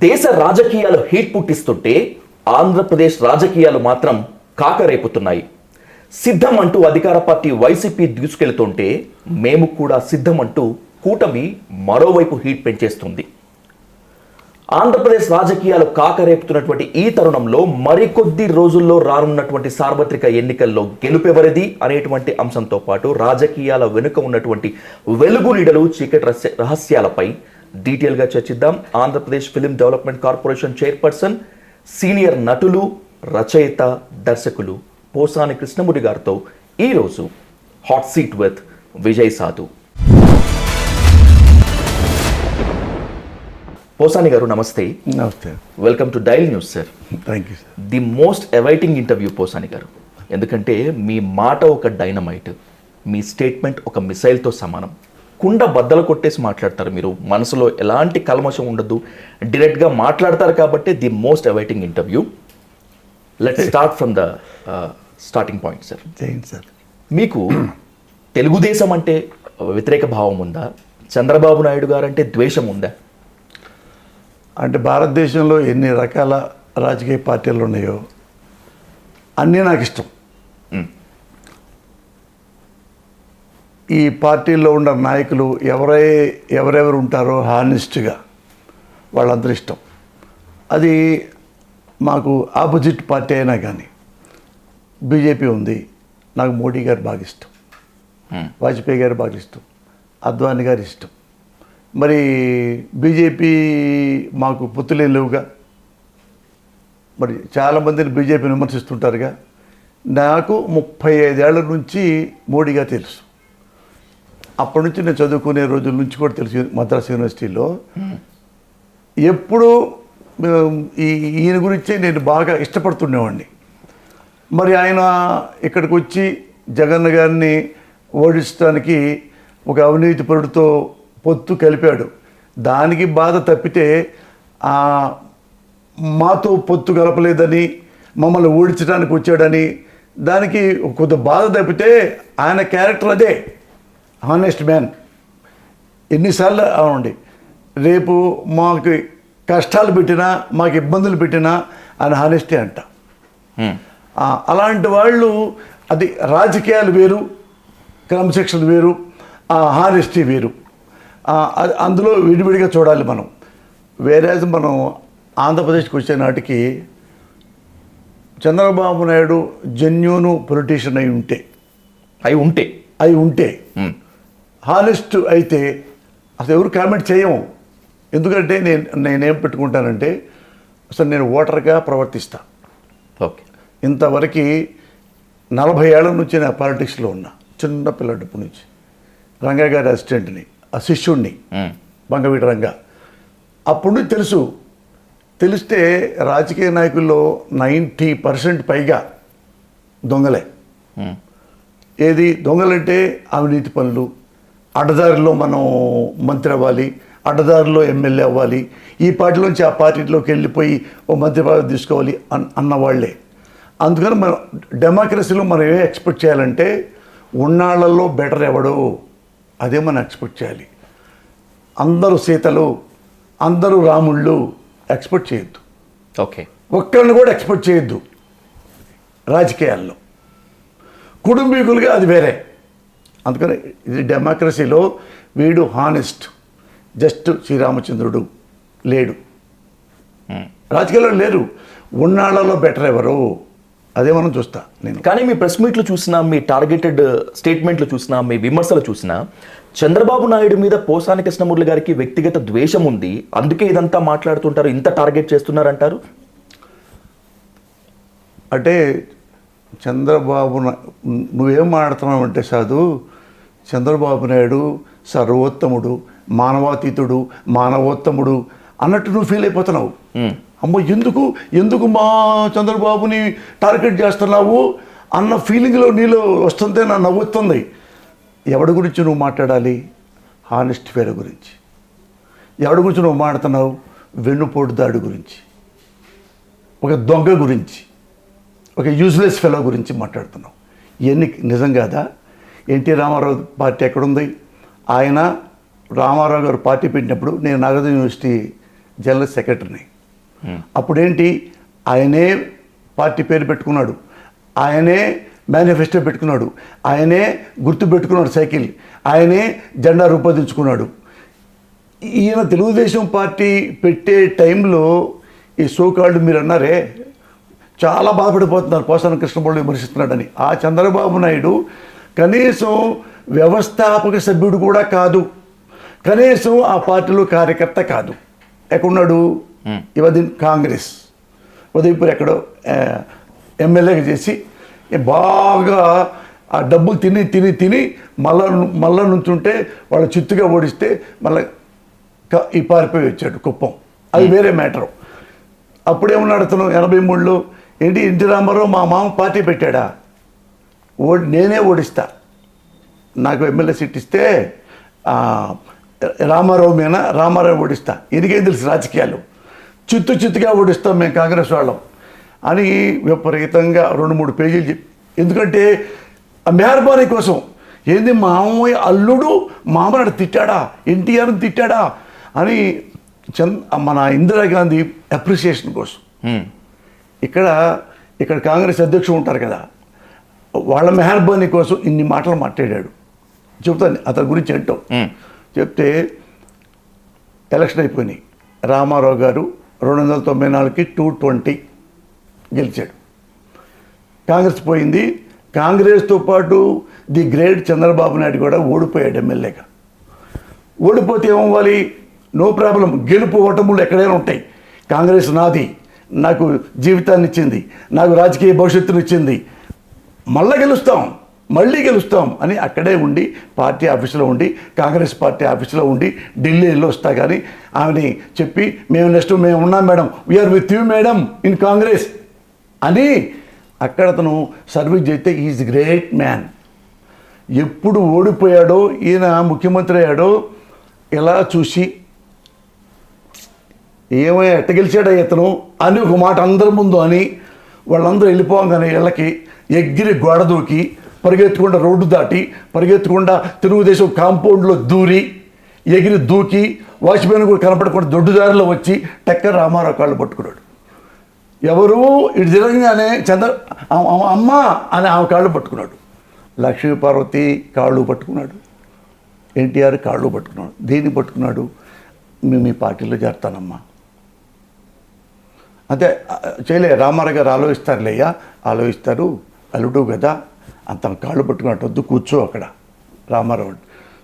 దేశ రాజకీయాలు హీట్ పుట్టిస్తుంటే ఆంధ్రప్రదేశ్ రాజకీయాలు మాత్రం కాకరేపుతున్నాయి. సిద్ధం అంటూ అధికార పార్టీ వైసీపీ దూసుకెళ్తుంటే మేము కూడా సిద్ధం అంటూ కూటమి మరోవైపు హీట్ పెంచేస్తుంది. ఆంధ్రప్రదేశ్ రాజకీయాలు కాకరేపుతున్నటువంటి ఈ తరుణంలో మరికొద్ది రోజుల్లో రానున్నటువంటి సార్వత్రిక ఎన్నికల్లో గెలుపెవరిది అనేటువంటి అంశంతో పాటు రాజకీయాల వెనుక ఉన్నటువంటి వెలుగు నీడలు చీకటి రహస్యాలపై డీటెయిల్గా చర్చిద్దాం. Andhra Pradesh film development corporation chairperson, senior నటులు, రచయిత, దర్శకులు పోసాని కృష్ణమూర్తి గారితో ఈరోజు హాట్ సీట్ విత్ విజయ్ సాధు. పోసాని గారు నమస్తే. నమస్తే. Welcome to dial news sir. Thank you sir. The most awaiting interview Posani గారు, ఎందుకంటే మీ మాట ఒక డైనమైట్, మీ స్టేట్మెంట్ ఒక మిసైల్తో సమానం. కుండ బద్దలు కొట్టేసి మాట్లాడతారు మీరు, మనసులో ఎలాంటి కల్మషం ఉండదు, డైరెక్ట్గా మాట్లాడతారు కాబట్టి the most awaiting interview. Let's start from the starting point sir. Sir, మీకు తెలుగుదేశం అంటే వ్యతిరేక భావం ఉందా? చంద్రబాబు నాయుడు గారు అంటే ద్వేషం ఉందా? అంటే భారతదేశంలో ఎన్ని రకాల రాజకీయ పార్టీలు ఉన్నాయో అన్నీ నాకు ఇష్టం. ఈ పార్టీల్లో ఉన్న నాయకులు ఎవరెవరు ఉంటారో హానెస్ట్గా వాళ్ళందరూ ఇష్టం. అది మాకు ఆపోజిట్ పార్టీ అయినా కానీ, బీజేపీ ఉంది, నాకు మోడీ గారు బాగా ఇష్టం, వాజ్పేయి గారు బాగా ఇష్టం, అద్వానీ గారు ఇష్టం. మరి బీజేపీ మాకు పొత్తులే లేవుగా. మరి చాలామందిని బీజేపీని విమర్శిస్తుంటారుగా. నాకు 35 ఏళ్ల నుంచి మోడీగా తెలుసు. అప్పటి నుంచి నేను చదువుకునే రోజుల నుంచి కూడా తెలుసు. మద్రాస్ యూనివర్సిటీలో ఎప్పుడూ ఈయన గురించే నేను బాగా ఇష్టపడుతుండేవాడిని. మరి ఆయన ఇక్కడికి వచ్చి జగన్ గారిని ఓడించడానికి ఒక అవినీతి పరుడితో పొత్తు కలిపాడు. దానికి బాధ తప్పితే మాతో పొత్తు కలపలేదని, మమ్మల్ని ఓడించడానికి వచ్చాడని దానికి కొద్ది బాధ తప్పితే ఆయన క్యారెక్టర్ అదే, హానెస్ట్ మ్యాన్. ఎన్నిసార్లు అవునండి, రేపు మాకు కష్టాలు పెట్టినా, మాకు ఇబ్బందులు పెట్టినా ఆయన హానెస్టీ అంట. అలాంటి వాళ్ళు, అది రాజకీయాలు వేరు, క్రమశిక్షణ వేరు, హానెస్టీ వేరు. అందులో విడివిడిగా చూడాలి మనం. వేరే మనం ఆంధ్రప్రదేశ్కి వచ్చే నాటికి చంద్రబాబు నాయుడు జెన్యూన్ పొలిటీషియన్ అయి ఉంటే హానెస్ట్ అయితే అసలు ఎవరు కామెంట్ చేయము. ఎందుకంటే నేనేం పెట్టుకుంటానంటే, అసలు నేను ఓటర్గా ప్రవర్తిస్తా. ఓకే, ఇంతవరకు 40 ఏళ్ల నుంచి నా పాలిటిక్స్లో ఉన్నా. చిన్న పిల్లడప్పటి నుంచి రంగా గారి అసిస్టెంట్ని, ఆ శిష్యుణ్ణి, బంగవీటి రంగా. అప్పుడు నుంచి తెలిస్తే రాజకీయ నాయకుల్లో 90% పైగా దొంగలే. ఏది దొంగలంటే అవినీతి పనులు, అడ్డదారిలో మనం మంత్రి అవ్వాలి, అడ్డదారిలో ఎమ్మెల్యే అవ్వాలి, ఈ పార్టీలోంచి ఆ పార్టీలోకి వెళ్ళిపోయి ఓ మంత్రి పదవి తీసుకోవాలి అన్నవాళ్లే. అందుకని మనం డెమోక్రసీలో మనం ఏం ఎక్స్పెక్ట్ చేయాలంటే, ఉన్నాళ్లలో బెటర్ ఎవడో అదే మనం ఎక్స్పెక్ట్ చేయాలి. అందరూ సీతలు, అందరూ రాముళ్ళు ఎక్స్పెక్ట్ చేయొద్దు. ఓకే, ఒక్కరిని కూడా ఎక్స్పెక్ట్ చేయొద్దు రాజకీయాల్లో. కుటుంబీకులుగా అది వేరే. అందుకని ఇది డెమోక్రసీలో వీడు హానెస్ట్, జస్ట్ శ్రీరామచంద్రుడు లేడు, రాజకీయాల్లో లేరు. ఉన్నాళ్లలో బెటర్ ఎవరు అదే మనం చూస్తా నేను. కానీ మీ ప్రెస్ మీట్లు చూసినా, మీ టార్గెటెడ్ స్టేట్మెంట్లు చూసినా, మీ విమర్శలు చూసినా, చంద్రబాబు నాయుడు మీద పోసాని కృష్ణమూర్తి గారికి వ్యక్తిగత ద్వేషం ఉంది, అందుకే ఇదంతా మాట్లాడుతుంటారు, ఇంత టార్గెట్ చేస్తున్నారంటారు. అంటే చంద్రబాబు నువ్వేం మాట్లాడుతున్నావు అంటే సాధు, చంద్రబాబు నాయుడు సర్వోత్తముడు, మానవాతీతుడు, మానవోత్తముడు అన్నట్టు నువ్వు ఫీల్ అయిపోతున్నావు. అమ్మో ఎందుకు మా చంద్రబాబుని టార్గెట్ చేస్తున్నావు అన్న ఫీలింగ్లో నీలో వస్తుంటే నా నవ్వుతుంది. ఎవడి గురించి నువ్వు మాట్లాడాలి? హానెస్ట్ ఫెలో గురించి. ఎవడి గురించి నువ్వు మాట్లాడుతున్నావు? వెన్నుపోటు దాడి గురించి, ఒక దొంగ గురించి, ఒక యూజ్లెస్ ఫెలో గురించి మాట్లాడుతున్నావు. ఇవన్నీ నిజం కాదా? ఎన్టీ రామారావు పార్టీ ఎక్కడుంది? ఆయన రామారావు గారు పార్టీ పెట్టినప్పుడు నేను నాగార్జున యూనివర్సిటీ జనరల్ సెక్రటరీని. అప్పుడేంటి, ఆయనే పార్టీ పేరు పెట్టుకున్నాడు, ఆయనే మేనిఫెస్టో పెట్టుకున్నాడు, ఆయనే గుర్తు పెట్టుకున్నాడు సైకిల్, ఆయనే జెండా రూపొందించుకున్నాడు. ఈయన తెలుగుదేశం పార్టీ పెట్టే టైంలో ఈ సోకాళ్ళు మీరు అన్నారే చాలా బాధపడిపోతున్నారు, పోసాన కృష్ణబాబు విమర్శిస్తున్నాడని. ఆ చంద్రబాబు నాయుడు కనీసం వ్యవస్థాపక సభ్యుడు కూడా కాదు, కనీసం ఆ పార్టీలో కార్యకర్త కాదు. ఎక్కడున్నాడు? ఇవది కాంగ్రెస్ ఉదయపూర్ ఎక్కడో ఎమ్మెల్యేగా చేసి బాగా ఆ డబ్బులు తిని తిని తిని మళ్ళా నుంచుంటే వాళ్ళు చిత్తుగా ఓడిస్తే మళ్ళీ ఈ పారిపోయి వచ్చాడు కుప్పం. అది వేరే మ్యాటరు. అప్పుడేమన్నాడు అతను 83లో, ఏంటి ఎన్టీ రామారావు మా మామ పార్టీ పెట్టాడా, నేనే ఓడిస్తా, నాకు ఎమ్మెల్యే సీట్ ఇస్తే రామారావు మీనా రామారావు ఓడిస్తా, ఎందుకేం తెలుసు రాజకీయాలు, చిత్తుగా ఓడిస్తాం మేము కాంగ్రెస్ వాళ్ళం అని విపరీతంగా 2-3 పేజీలు చెప్పి. ఎందుకంటే ఆ మెహర్బానీ కోసం. ఏంది మామయ్య అల్లుడు మామనాడు తిట్టాడా, ఎన్టీఆర్ని తిట్టాడా అని మన ఇందిరాగాంధీ అప్రిసియేషన్ కోసం. ఇక్కడ కాంగ్రెస్ అధ్యక్షుడు ఉంటారు కదా, వాళ్ళ మెహర్బానీ కోసం ఇన్ని మాటలు మాట్లాడాడు. చెప్తాను అతని గురించి ఏంటో. చెప్తే ఎలక్షన్ అయిపోయినాయి. రామారావు గారు 294కి 220 గెలిచాడు. కాంగ్రెస్ పోయింది. కాంగ్రెస్తో పాటు ది గ్రేట్ చంద్రబాబు నాయుడు కూడా ఓడిపోయాడు ఎమ్మెల్యేగా. ఓడిపోతే ఏమవ్వాలి? నో ప్రాబ్లం, గెలుపు ఓటములు ఎక్కడైనా ఉంటాయి. కాంగ్రెస్ నాది, నాకు జీవితాన్ని ఇచ్చింది, నాకు రాజకీయ భవిష్యత్తును ఇచ్చింది, మళ్ళీ గెలుస్తాం అని అక్కడే ఉండి పార్టీ ఆఫీసులో ఉండి, కాంగ్రెస్ పార్టీ ఆఫీసులో ఉండి ఢిల్లీ వెళ్ళి వస్తా. కానీ ఆమెని చెప్పి మేము ఉన్నాం madam, we are with you madam in Congress అని అక్కడ అతను సర్వీస్ చేస్తే ఈజ్ గ్రేట్ మ్యాన్. ఎప్పుడు ఓడిపోయాడో, ఈయన ముఖ్యమంత్రి అయ్యాడో ఎలా చూసి ఏమయ్యా ఎట్ట గెలిచాడా ఇతను అని ఒక మాట అందరి ముందు అని, వాళ్ళందరూ వెళ్ళిపోగానే ఇళ్ళకి ఎగిరి గోడ దూకి పరిగెత్తకుండా రోడ్డు దాటి పరిగెత్తకుండా తెలుగుదేశం కాంపౌండ్లో దూరి ఎగిరి దూకి వాచ్మెన్ కూడా కనపడకుండా దొడ్డుదారిలో వచ్చి టక్కర్ రామారావు కాళ్ళు పట్టుకున్నాడు. ఎవరు ఇటు తిరగగానే అమ్మ అని ఆమె కాళ్ళు పట్టుకున్నాడు. లక్ష్మీపార్వతి కాళ్ళు పట్టుకున్నాడు, ఎన్టీఆర్ కాళ్ళు పట్టుకున్నాడు. దేన్ని పట్టుకున్నాడు? మేము మీ పార్టీలో చేరతానమ్మా. అంతే చేయలే. రామారావు గారు ఆలోచిస్తారులేయ్యా, ఆలోచిస్తారు, అల్లుడు కదా, అంత కాళ్ళు పట్టుకున్నట్టు వద్దు, కూర్చో అక్కడ రామారావు.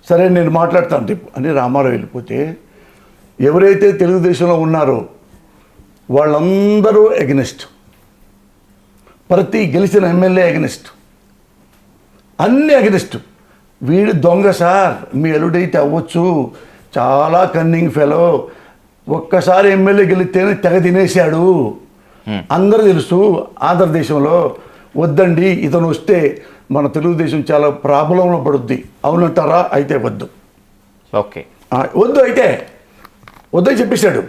సరే నేను మాట్లాడతాను రేపు అని రామారావు వెళ్ళిపోతే ఎవరైతే తెలుగుదేశంలో ఉన్నారో వాళ్ళందరూ ఎగనెస్ట్, ప్రతి గెలిచిన ఎమ్మెల్యే ఎగనెస్ట్, అన్నీ ఎగనెస్ట్. వీడు దొంగ సార్, మీ అల్లుడైతే అవ్వచ్చు, చాలా కన్నింగ్ ఫెలో, ఒక్కసారి ఎమ్మెల్యే గెలిస్తేనే తెగ తినేశాడు, అందరూ తెలుసు ఆంధ్రదేశంలో, వద్దండి ఇతను వస్తే మన తెలుగుదేశం చాలా ప్రాబ్లంలో పడుద్ది. అవునంటారా? అయితే వద్దు. ఓకే, వద్దు, అయితే వద్దని చెప్పేశాడు.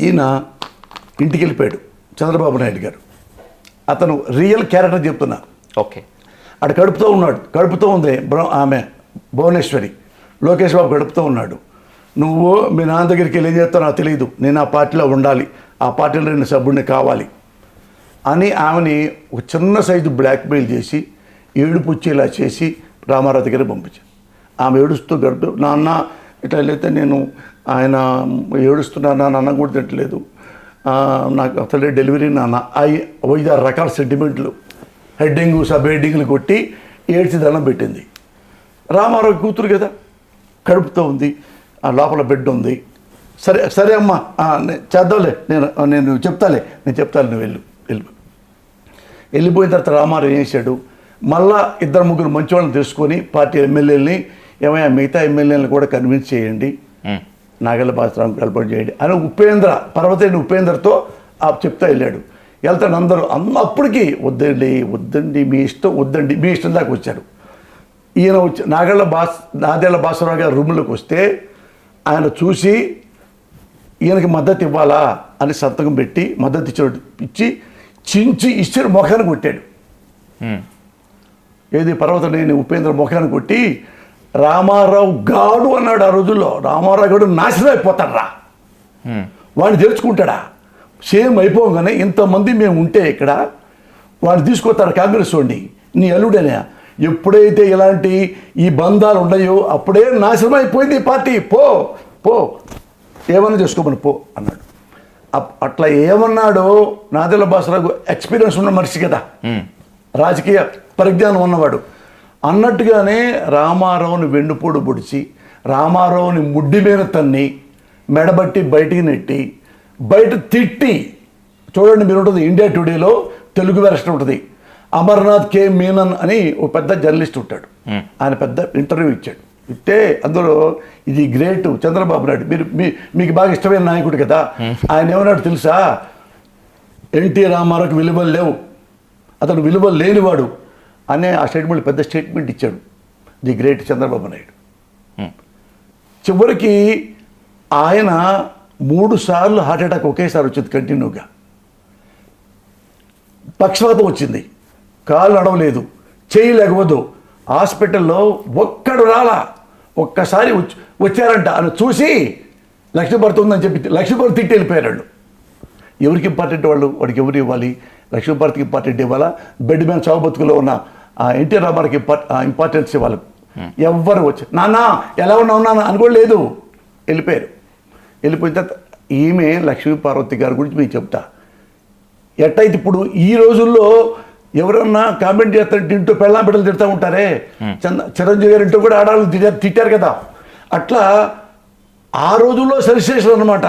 ఈయన ఇంటికి వెళ్ళిపోయాడు చంద్రబాబు నాయుడు గారు. అతను రియల్ క్యారెక్టర్ చెప్తున్నా. ఓకే, అటు కడుపుతూ ఉంది ఆమె భువనేశ్వరి, లోకేష్ బాబు గడుపుతూ ఉన్నాడు. నువ్వు మీ నాన్న దగ్గరికి వెళ్ళి ఏం చేస్తావు నాకు తెలియదు, నేను ఆ పార్టీలో ఉండాలి, ఆ పార్టీలో నేను సభ్యుడిని కావాలి అని ఆమెని ఒక చిన్న సైజు బ్లాక్మెయిల్ చేసి ఏడుపుచ్చేలా చేసి రామారావు దగ్గర పంపించాను. ఆమె ఏడుస్తూ నాన్న ఇట్లా వెళ్తే నేను ఆయన ఏడుస్తున్నాను, నాన్న కూడా తింటలేదు, నాకు అసలే డెలివరీ నాన్న, 5-6 రకాల సెంటిమెంట్లు, హెడ్డింగు సబ్ హెడ్డింగ్లు కొట్టి ఏడ్చి దండం పెట్టింది. రామారావు కూతురు కదా, కడుపుతో ఉంది, ఆ లోపల బెడ్ ఉంది. సరే అమ్మా చేద్దాంలే, నేను చెప్తాలే నువ్వు వెళ్ళిపోయిన తర్వాత రామారావు ఏం చేశాడు, మళ్ళా 2-3 మంచి వాళ్ళని తెలుసుకొని పార్టీ ఎమ్మెల్యేలని, ఏమైనా మిగతా ఎమ్మెల్యేలను కూడా కన్విన్స్ చేయండి, నాగళ్ళ భాస్కరరావు కల్పన చేయండి అని పర్వతేని ఉపేంద్రతో చెప్తా వెళ్ళాడు. వెళ్తాడు అందరూ. అప్పటికి వద్దండి మీ ఇష్టం దాకా వచ్చారు. ఈయన వచ్చి నాదేళ్ల భాస్కరరావు గారి రూమ్లోకి వస్తే ఆయన చూసి ఈయనకి మద్దతు ఇవ్వాలా అని సంతకం పెట్టి మద్దతు ఇచ్చి చించి ఇచ్చిన ముఖాన్ని కొట్టాడు. ఏది పర్వతనేని ఉపేంద్ర ముఖాన్ని కొట్టి రామారావు గాడు అన్నాడు ఆ రోజుల్లో. రామారావు గాడు నాశనం అయిపోతాడు రా, వాడిని తెలుసుకుంటాడా? సేమ్ అయిపోగానే ఇంతమంది మేము ఉంటే ఇక్కడ వాడిని తీసుకొస్తారు కాంగ్రెస్ వాడిని, నీ అల్లుడనే. ఎప్పుడైతే ఇలాంటి ఈ బంధాలు ఉన్నాయో అప్పుడే నాశనం అయిపోయింది ఈ పార్టీ. పో పో ఏమన్నా చేసుకోమని పో అన్నాడు. అట్లా ఏమన్నాడో నాదెళ్ల భాస్కరరావు ఎక్స్పీరియన్స్ ఉన్న మనిషి కదా, రాజకీయ పరిజ్ఞానం ఉన్నవాడు. అన్నట్టుగానే రామారావుని వెన్నుపోడు పొడిచి, రామారావుని ముడ్డి మీద తన్ని, మెడబట్టి బయటికి నెట్టి, బయట తిట్టి. చూడండి మీరు, ఉంటుంది ఇండియా టుడేలో తెలుగు వెర్షన్ ఉంటుంది. అమర్నాథ్ కే మీనన్ అని ఒక పెద్ద జర్నలిస్ట్ ఉంటాడు, ఆయన పెద్ద ఇంటర్వ్యూ ఇచ్చాడు. ఇస్తే అందులో ఇది గ్రేట్ చంద్రబాబు నాయుడు, మీరు మీకు బాగా ఇష్టమైన నాయకుడు కదా, ఆయన ఏమన్నాడు తెలుసా? ఎన్టీ రామారావుకి విలువలు లేవు, అతను విలువలు లేనివాడు అనే ఆ స్టేట్మెంట్, పెద్ద స్టేట్మెంట్ ఇచ్చాడు ది గ్రేట్ చంద్రబాబు నాయుడు. చివరికి ఆయన 3 సార్లు హార్ట్ అటాక్ ఒకేసారి వచ్చింది కంటిన్యూగా. పక్షవాతం వచ్చింది, కాలు నడవలేదు, చేయి లేకపోదు. హాస్పిటల్లో ఒక్కడు రాలా. ఒక్కసారి వచ్చారంట, ఆయన చూసి లక్ష్మీభారతి ఉందని చెప్పి లక్ష్మీభారతి తిట్టి వెళ్ళిపోయారు వాళ్ళు. ఎవరికి ఇంపార్టెంట్ వాళ్ళు? వాడికి ఎవరు ఇవ్వాలి? లక్ష్మీభారతికి ఇంపార్టెంట్ ఇవ్వాలా? బెడ్ మీద చావు బతుకులో ఉన్న ఎన్టీ రామారావుకి ఇంపార్టెన్స్ ఇవ్వాలి. ఎవ్వరు వచ్చి నాన్న ఎలా ఉన్నావు నాన్న అని కూడా లేదు, వెళ్ళిపోయారు. వెళ్ళిపోయిన తర్వాత ఈమె లక్ష్మీపార్వతి గారి గురించి మీకు చెప్తా. ఎట్టయితే ఇప్పుడు ఈ రోజుల్లో ఎవరన్నా కామెంట్ చేస్తారంటే ఇంటూ పెళ్ళాం బిడ్డలు తిడతా ఉంటారే, చిరంజీవి గారు ఇంటూ కూడా ఆడాలు తిట్టారు కదా. అట్లా ఆ రోజుల్లో సెన్సేషన్ అనమాట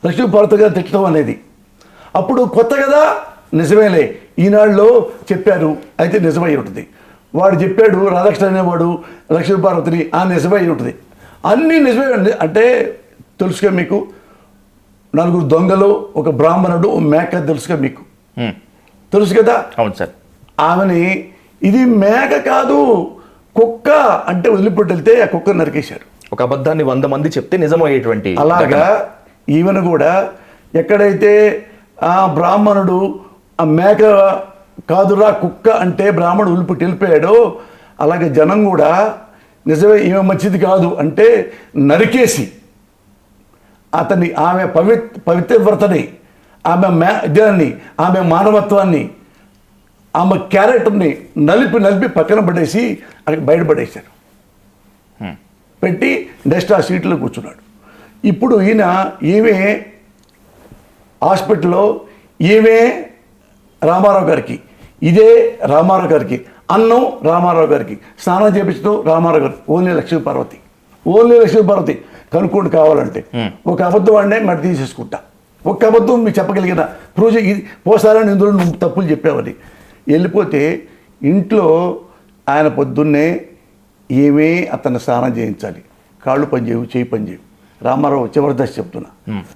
లక్ష్మీపార్వతి గారు తిట్టడం అనేది. అప్పుడు కొత్త కదా, నిజమేలే ఈనాడులో చెప్పారు, అయితే నిజమై ఉంటుంది. వాడు చెప్పాడు రాధాకృష్ణ అనేవాడు లక్ష్మీపార్వతిని, ఆ నిజమై ఉంటుంది. అన్నీ నిజమే అంటే తెలుసుగా మీకు. 4 దొంగలు, ఒక బ్రాహ్మణుడు, ఒక మేక తెలుసుగా మీకు, తెలుసు కదా. అవును సార్. ఆమెని ఇది మేక కాదు కుక్క అంటే వదిలిపెట్టి వెళ్తే ఆ కుక్క నరికేశారు. ఒక అబద్ధాన్ని 100 మంది చెప్తే నిజమయ్యేటువంటి అలాగా ఈమెను కూడా ఎక్కడైతే ఆ బ్రాహ్మణుడు ఆ మేక కాదురా కుక్క అంటే బ్రాహ్మణుడు వదిలిపెట్టి వెళ్ళిపోయాడో, అలాగే జనం కూడా నిజమే ఈమె మంచిది కాదు అంటే నరికేసి అతన్ని, ఆమె పవిత్రవ్రతని, ఆమె ఇదాన్ని, ఆమె మానవత్వాన్ని, ఆమె క్యారెక్టర్ని నలిపి పక్కన పడేసి అక్కడ బయటపడేశారు. పెట్టి నెక్స్ట్ ఆ సీట్లో కూర్చున్నాడు. ఇప్పుడు ఈమె హాస్పిటల్లో ఈమె రామారావు గారికి, ఇదే రామారావు గారికి అన్నం, రామారావు గారికి స్నానం చేపించడం రామారావు గారికి. ఓన్లీ లక్ష్మీపార్వతి కనుక్కోండి కావాలంటే. ఒక అబద్ధం అంటే మరి తీసేసుకుంటా, ఒక్క అబద్ధం మీకు చెప్పగలిగిన ప్రూజ్ ఇది పోసారని ఇందులో నువ్వు తప్పులు చెప్పావని వెళ్ళిపోతే, ఇంట్లో ఆయన పొద్దున్నే ఏమే అతన్ని స్నానం చేయించాలి. కాళ్ళు పనిచేయవు, చేయి పనిచేయవు. రామారావు జబర్దస్త్ చెప్తున్నా,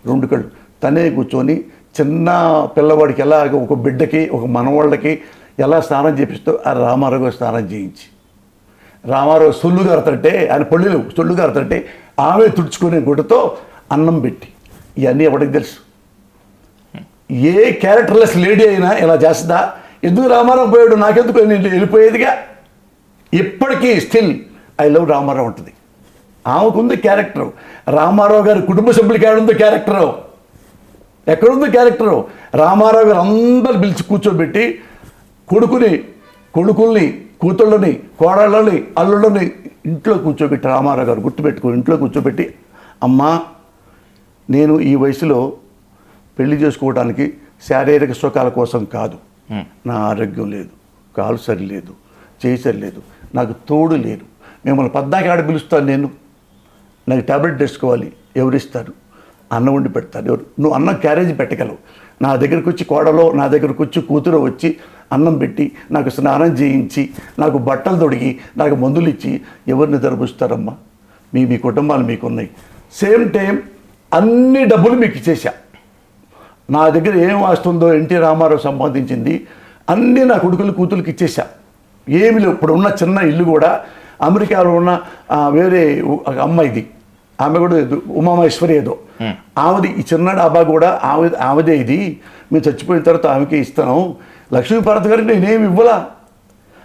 2 కళ్ళు తనే కూర్చొని చిన్న పిల్లవాడికి ఎలా, ఒక బిడ్డకి, ఒక మనవాళ్ళకి ఎలా స్నానం చేపిస్తూ ఆ రామారావు స్నానం చేయించి, రామారావు సొల్లు గారుతుంటే, ఆయన పళ్ళులు సొల్లు గారుతుంటే ఆమె తుడుచుకునే గుడ్డతో అన్నం పెట్టి, ఇవన్నీ ఎవరికి తెలుసు? ఏ క్యారెక్టర్లెస్ లేడీ అయినా ఇలా చేస్తుందా? ఎందుకు రామారావు పోయాడు, నాకెందుకు వెళ్ళిపోయేదిగా. ఇప్పటికీ స్టిల్ ఐ లవ్ రామారావు ఉంటుంది. ఆమెకుంది క్యారెక్టరు. రామారావు గారి కుటుంబ సభ్యులకి ఏడుందో క్యారెక్టరు, ఎక్కడుందో క్యారెక్టరు. రామారావు గారు అందరు పిలిచి కూర్చోబెట్టి కొడుకుల్ని, కూతుళ్ళని, కోడళ్ళని, అల్లుళ్ళని ఇంట్లో కూర్చోబెట్టి రామారావు గారు గుర్తుపెట్టుకుని ఇంట్లో కూర్చోబెట్టి, అమ్మా నేను ఈ వయసులో పెళ్లి చేసుకోవడానికి శారీరక సుఖాల కోసం కాదు, నా ఆరోగ్యం లేదు, కాలు సరిలేదు, చేయి సరిలేదు, నాకు తోడు లేరు, మిమ్మల్ని 14 ఆడ పిలుస్తాను, నేను నాకు ట్యాబ్లెట్ వేసుకోవాలి, ఎవరిస్తారు? అన్నం వండి పెడతారు ఎవరు? నువ్వు అన్నం క్యారేజీ పెట్టగలవు. నా దగ్గరకు వచ్చి కోడలో, నా దగ్గరకు వచ్చి కూతురు వచ్చి అన్నం పెట్టి, నాకు స్నానం చేయించి, నాకు బట్టలు తొడిగి, నాకు మందులు ఇచ్చి ఎవరిని ధరపుస్తారమ్మా? మీ కుటుంబాలు మీకున్నాయి. సేమ్ టైం అన్ని డబ్బులు మీకు ఇచ్చేసా. నా దగ్గర ఏం వస్తుందో ఎన్టీ రామారావు సంపాదించింది అన్నీ నా కొడుకులు కూతురికి ఇచ్చేసా. ఏమి లేవు. ఇప్పుడు ఉన్న చిన్న ఇల్లు కూడా అమెరికాలో ఉన్న వేరే అమ్మాయిది, ఆమె కూడా ఉమామేశ్వరి ఏదో ఆమెది, ఈ చిన్న డాబా కూడా ఆమెదే. ఇది మేము చచ్చిపోయిన తర్వాత ఆమెకే ఇస్తాను. లక్ష్మీపార్వతి గారికి నేనేమి ఇవ్వలా,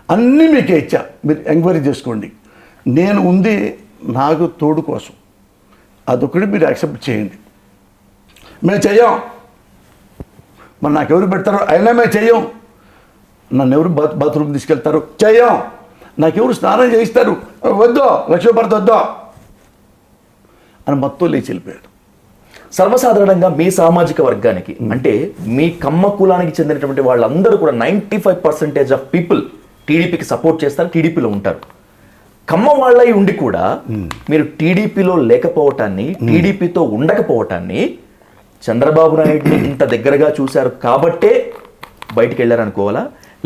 అన్నీ మీకే ఇచ్చా. మీరు ఎంక్వైరీ చేసుకోండి. నేను ఉంది నాకు తోడు కోసం, అదొకటి మీరు యాక్సెప్ట్ చేయండి. మేము చెయ్యం, మరి నాకెవరు పెడతారో అయినా మేము చెయ్యం. నన్ను ఎవరు బాత్రూమ్ తీసుకెళ్తారు, చెయ్యం. నాకెవరు స్నానం చేయిస్తారు, వద్దో, లక్ష్మీభరత వద్దో అని మొత్తం లేచి వెళ్ళిపోయాడు. సర్వసాధారణంగా మీ సామాజిక వర్గానికి అంటే మీ కమ్మ కులానికి చెందినటువంటి వాళ్ళందరూ కూడా 95% ఆఫ్ పీపుల్ టీడీపీకి సపోర్ట్ చేస్తారు, టీడీపీలో ఉంటారు. కమ్మ వాళ్ళై ఉండి కూడా మీరు టీడీపీలో లేకపోవటాన్ని, టీడీపీతో ఉండకపోవటాన్ని చంద్రబాబు నాయుడిని ఇంత దగ్గరగా చూశారు కాబట్టే బయటికి వెళ్ళారనుకోవాలా,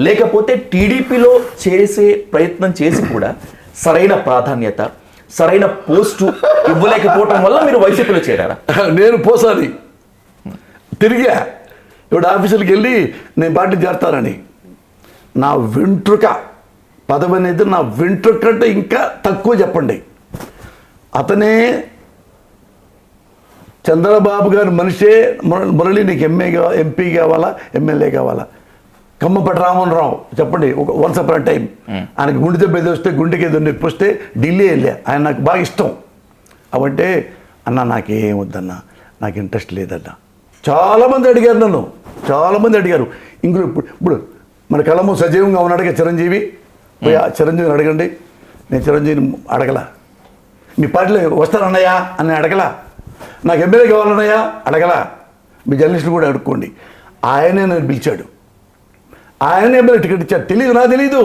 లేకపోతే టీడీపీలో చేసే ప్రయత్నం చేసి కూడా సరైన ప్రాధాన్యత, సరైన పోస్టు ఇవ్వలేకపోవటం వల్ల మీరు వైసీపీలో చేరారా? నేను పోసారి తిరిగా ఇప్పుడు ఆఫీసులకు వెళ్ళి నేను పార్టీ చేస్తానని, నా వెంట్రుక పదవి అనేది నా వెంట్రుక కంటే ఇంకా తక్కువ చెప్పండి. అతనే చంద్రబాబు గారి మనిషే, మురళి నీకు ఎంపీ కావాలా, ఎమ్మెల్యే కావాలా, కమ్మపటి రామన్ రావు చెప్పండి, వన్స్ అపాన్ టైం ఆయనకి గుండె దెబ్బ ఏదో వస్తే, గుండెకి ఏదో నొప్పి వస్తే ఢిల్లీ వెళ్ళా. ఆయన నాకు బాగా ఇష్టం. అవంటే అన్న నాకేం వద్దన్నా, నాకు ఇంట్రెస్ట్ లేదన్నా. చాలామంది అడిగారు నన్ను, చాలామంది అడిగారు. ఇంకో ఇప్పుడు మన కళము సజీవంగా ఉన్నాడుగా చిరంజీవి, పోయి ఆ చిరంజీవిని అడగండి. నేను చిరంజీవిని అడగలా. మీ పార్టీలో వస్తారన్నయ్యా అని అడగలా. నాకు ఎమ్మెల్యే కావాలన్నయ్యా అడగలా. మీ జర్నలిస్టులు కూడా అడుక్కోండి. ఆయనే నన్ను పిలిచాడు, ఆయన ఎమ్మెల్యే టికెట్ ఇచ్చారు. తెలీదు, నాకు తెలీదు,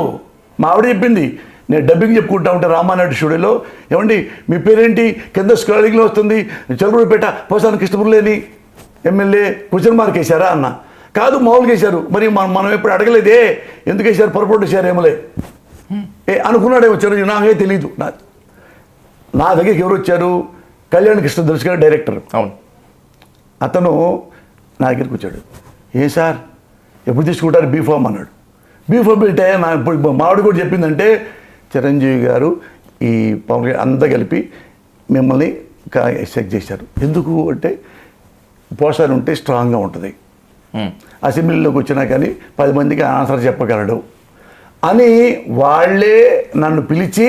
మా ఆవిడ చెప్పింది. నేను డబ్బింగ్ చెప్పుకుంటా ఉంటే రామానాయుడు స్టూడియోలో, ఏమండి మీ పేరేంటి, కింద స్క్రోలింగ్లో వస్తుంది, చలపూరిపేట పోసాని కృష్ణపురలేని ఎమ్మెల్యే క్వశ్చన్ మార్క్ వేశారా అన్న. కాదు, మామూలుగా వేశారు. మరి మనం ఎప్పుడు అడగలేదే, ఎందుకు వేశారు, పొరపాటు వేశారు ఏమలే అనుకున్నాడే వచ్చారు. నాకే తెలీదు. నా దగ్గరికి ఎవరు వచ్చారు, కళ్యాణ్ కృష్ణ దర్శ గారు డైరెక్టర్. అవును, అతను నా దగ్గరికి వచ్చాడు. ఏ సార్ ఎప్పుడు తీసుకుంటారు బీఫామ్ అన్నాడు. బీఫామ్ అంటే నా ఇప్పుడు మావిడ కూడా చెప్పిందంటే, చిరంజీవి గారు ఈ పవన్ అంతా కలిపి మిమ్మల్ని సెలెక్ట్ చేశారు. ఎందుకు అంటే పోస్టర్ ఉంటే స్ట్రాంగ్గా ఉంటుంది, అసెంబ్లీలోకి వచ్చినా కానీ 10 మందికి ఆన్సర్ చెప్పగలడు అని వాళ్ళే నన్ను పిలిచి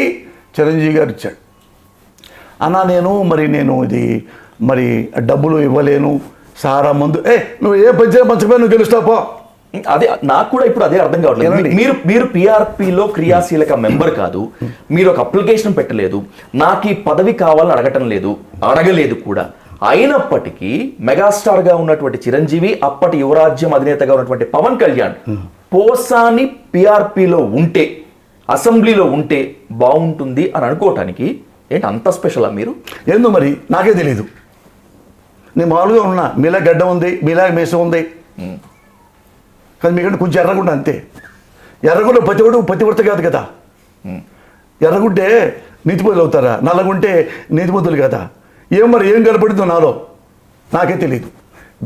చిరంజీవి గారు ఇచ్చాడు. అన్నా నేను ఇది మరి డబ్బులు ఇవ్వలేను, సారా మందు నువ్వు ఏ పంచాయతీ పంచకపోయి నువ్వు గెలుస్తాపో. అదే నాకు కూడా ఇప్పుడు అదే అర్థం కావట్లేదు. మీరు పిఆర్పిలో క్రియాశీలక మెంబర్ కాదు, మీరు ఒక అప్లికేషన్ పెట్టలేదు, నాకు ఈ పదవి కావాలని అడగలేదు కూడా. అయినప్పటికీ మెగాస్టార్గా ఉన్నటువంటి చిరంజీవి, అప్పటి యువరాజ్యం అధినేతగా ఉన్నటువంటి పవన్ కళ్యాణ్ పోసాని పిఆర్పిలో ఉంటే, అసెంబ్లీలో ఉంటే బాగుంటుంది అని అనుకోవటానికి ఏంటి అంత స్పెషలా మీరు? ఏందో మరి నాకే తెలీదు. నేను మామూలుగా ఉన్నా, మీలా గడ్డ ఉంది, మీలా మీసం ఉంది, కానీ మీకంటే కొంచెం ఎర్రగుండా అంతే. ఎర్రగుంటే పతివ్రత కాదు కదా. ఎర్రగుంటే నీతిపతులు అవుతారా, నల్లగుంటే నీతిపతులు కదా. మరి ఏం కనపడిందో నాలో నాకే తెలీదు.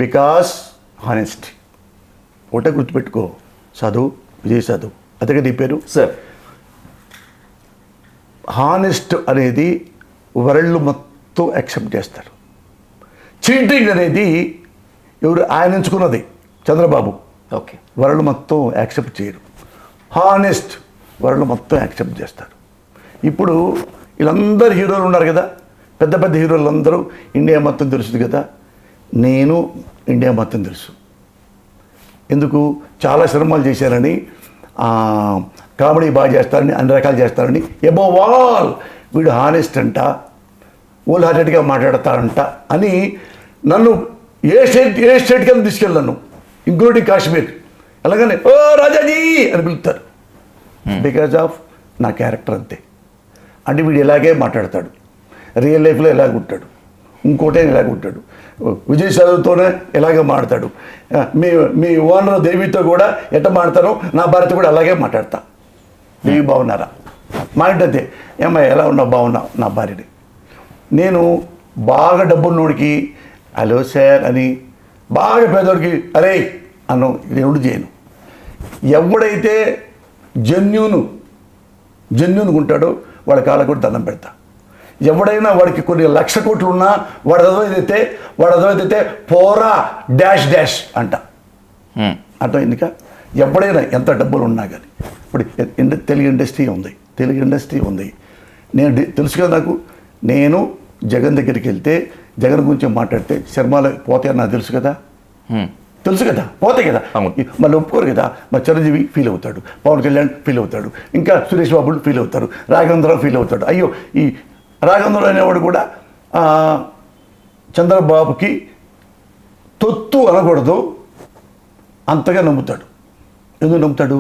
బికాస్ హానెస్టీ ఒకటే గుర్తుపెట్టుకో, చదువు, విజయ్ చదువు, అదే నీ పేరు సార్. హానెస్ట్ అనేది వరల్డ్ మొత్తం యాక్సెప్ట్ చేస్తారు. చీటింగ్ అనేది ఎవరు ఆయన ఎంచుకున్నది చంద్రబాబు, ఓకే, వరల్డ్ మొత్తం యాక్సెప్ట్ చేయరు. హానెస్ట్ వరల్డ్ మొత్తం యాక్సెప్ట్ చేస్తారు. ఇప్పుడు వీళ్ళందరూ హీరోలు ఉన్నారు కదా, పెద్ద పెద్ద హీరోలు అందరూ ఇండియా మొత్తం తెలుసు కదా. నేను ఇండియా మొత్తం తెలుసు. ఎందుకు, చాలా సినిమాలు చేశారని, కామెడీ బాగా చేస్తారని, అన్ని రకాలు చేస్తారని. అబోవ్ ఆల్ వీడు హానెస్ట్ అంట, ఓల్ హార్టెడ్గా మాట్లాడతారంట అని నన్ను ఏ స్టేట్కి తీసుకెళ్ళాను, ఇంక్లూడింగ్ కాశ్మీర్. అలాగనే ఓ రాజాజీ అని పిలుస్తారు. బికాజ్ ఆఫ్ నా క్యారెక్టర్ అంతే. అంటే వీడు ఇలాగే మాట్లాడతాడు, రియల్ లైఫ్లో ఎలాగ ఉంటాడు, ఇంకోటే ఇలాగ ఉంటాడు, విజయ్ చదువుతోనే ఎలాగే మాట్లాడతాడు. మీ ఓనర్ దేవితో కూడా ఎట్ట మాడతానో నా భార్యతో కూడా అలాగే మాట్లాడతా. దేవి బాగున్నారా, మా ఇంటి అంతే, ఏమయ్య ఎలా ఉన్నావు, బాగున్నావు నా భార్యని. నేను బాగా డబ్బున్నోడికి హలో సార్ అని, బాగా పేదోడికి అరే అన్ను ఎవడు చేయను. ఎవడైతే జెన్యూన్గా ఉంటాడో వాడి కాళ్ళకు కూడా దండం పెడతా. ఎవడైనా వాడికి కొన్ని లక్ష కోట్లు ఉన్నా వాడు అదవైతే పోరా డాష్ డాష్ అంట. అర్థమైందిక. ఎవడైనా ఎంత డబ్బులు ఉన్నా కానీ, ఇప్పుడు తెలుగు ఇండస్ట్రీ ఉంది, తెలుసు కదా నాకు. నేను జగన్ దగ్గరికి వెళ్తే జగన్ గురించి మాట్లాడితే శర్మలు పోతాయని నాకు తెలుసు కదా. పోతాయి కదా. మళ్ళీ ఒప్పుకోరు కదా. మరి చిరంజీవి ఫీల్ అవుతాడు, పవన్ కళ్యాణ్ ఫీల్ అవుతాడు, ఇంకా సురేష్ బాబు ఫీల్ అవుతారు, రాఘవేంద్రరావు ఫీల్ అవుతాడు. అయ్యో, ఈ రాఘవేంద్రరావు అనేవాడు కూడా చంద్రబాబుకి తొత్తు అనకూడదు అంతగా నమ్ముతాడు. ఎందుకు నమ్ముతాడు?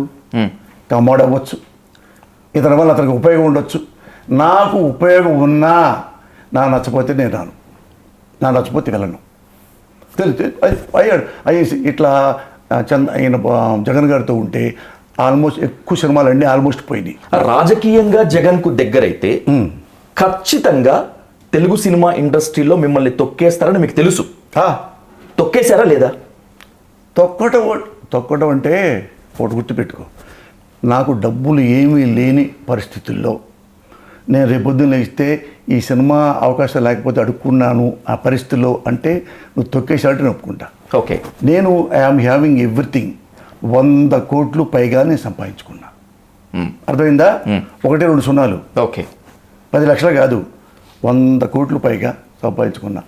కమ్మోడు అవ్వచ్చు, ఇతని వల్ల అతనికి ఉపయోగం ఉండొచ్చు. నాకు ఉపయోగం ఉన్నా నా నచ్చపోతే నేను రాను, నా నచ్చపోతే వెళ్ళను. తెలిసి అయ్యేసి ఇట్లా ఆయన జగన్ గారితో ఉంటే ఆల్మోస్ట్ ఎక్కువ సినిమాలన్నీ ఆల్మోస్ట్ పోయినాయి. రాజకీయంగా జగన్కు దగ్గరైతే ఖచ్చితంగా తెలుగు సినిమా ఇండస్ట్రీలో మిమ్మల్ని తొక్కేస్తారని మీకు తెలుసు. తొక్కేశారా లేదా? తొక్కడం అంటే ఒకటి గుర్తుపెట్టుకో, నాకు డబ్బులు ఏమీ లేని పరిస్థితుల్లో నేను రేపొద్దున ఇస్తే ఈ సినిమా అవకాశం లేకపోతే అడుక్కున్నాను ఆ పరిస్థితుల్లో అంటే నువ్వు తొక్కేసాలంటే నేను ఒప్పుకుంటా. ఓకే, నేను ఐఆమ్ హ్యావింగ్ ఎవ్రీథింగ్. 100 కోట్లు పైగా నేను సంపాదించుకున్నా. అర్థమైందా? 1-2 సున్నాలు. ఓకే, 10 లక్షలు కాదు, 100 కోట్లు పైగా సంపాదించుకున్నా.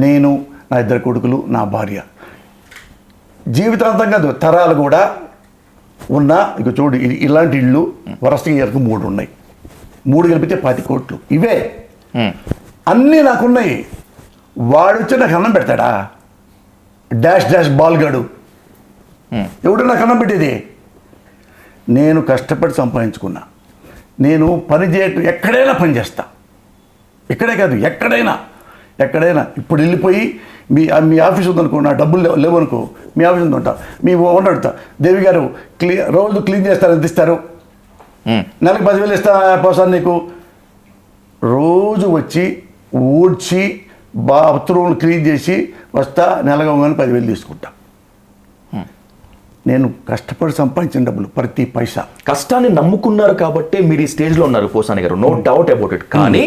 నేను, నా 2 కొడుకులు, నా భార్య జీవితాంతం కాదు తరాలు కూడా ఉన్నా. ఇక చూడు, ఇలాంటి ఇళ్ళు వరసగా ఇయర్కు 3 ఉన్నాయి. 3 కలిపితే 20 కోట్లు. ఇవే అన్నీ నాకున్నాయి. వాడు వచ్చి నాకు అన్నం పెడతాడా? డాష్ బాల్గాడు ఎవడు నాకు అన్నం పెట్టేది? నేను కష్టపడి సంపాదించుకున్నా. నేను పని చేయటం ఎక్కడైనా పని చేస్తా. ఇక్కడే కాదు, ఎక్కడైనా. ఇప్పుడు వెళ్ళిపోయి మీ ఆఫీస్ ఉందనుకో, నా డబ్బులు లేవనుకో, మీ ఆఫీస్ ఉందంటా, మీ ఓనర్ అడుగుతా, దేవి గారు రోజు క్లీన్ చేస్తారు, ఎంత ఇస్తారు? నెలకు 10,000 ఇస్తా పోసాను నీకు. రోజు వచ్చి ఊడ్చి బాత్రూమ్లు క్లీన్ చేసి వస్తా, నెలగా 10,000 తీసుకుంటా. నేను కష్టపడి సంపాదించిన డబ్బులు ప్రతి పైసా. కష్టాన్ని నమ్ముకున్నారు కాబట్టి మీరు ఈ స్టేజ్లో ఉన్నారు పోసాని గారు, నో డౌట్ అబౌట్ ఇట్. కానీ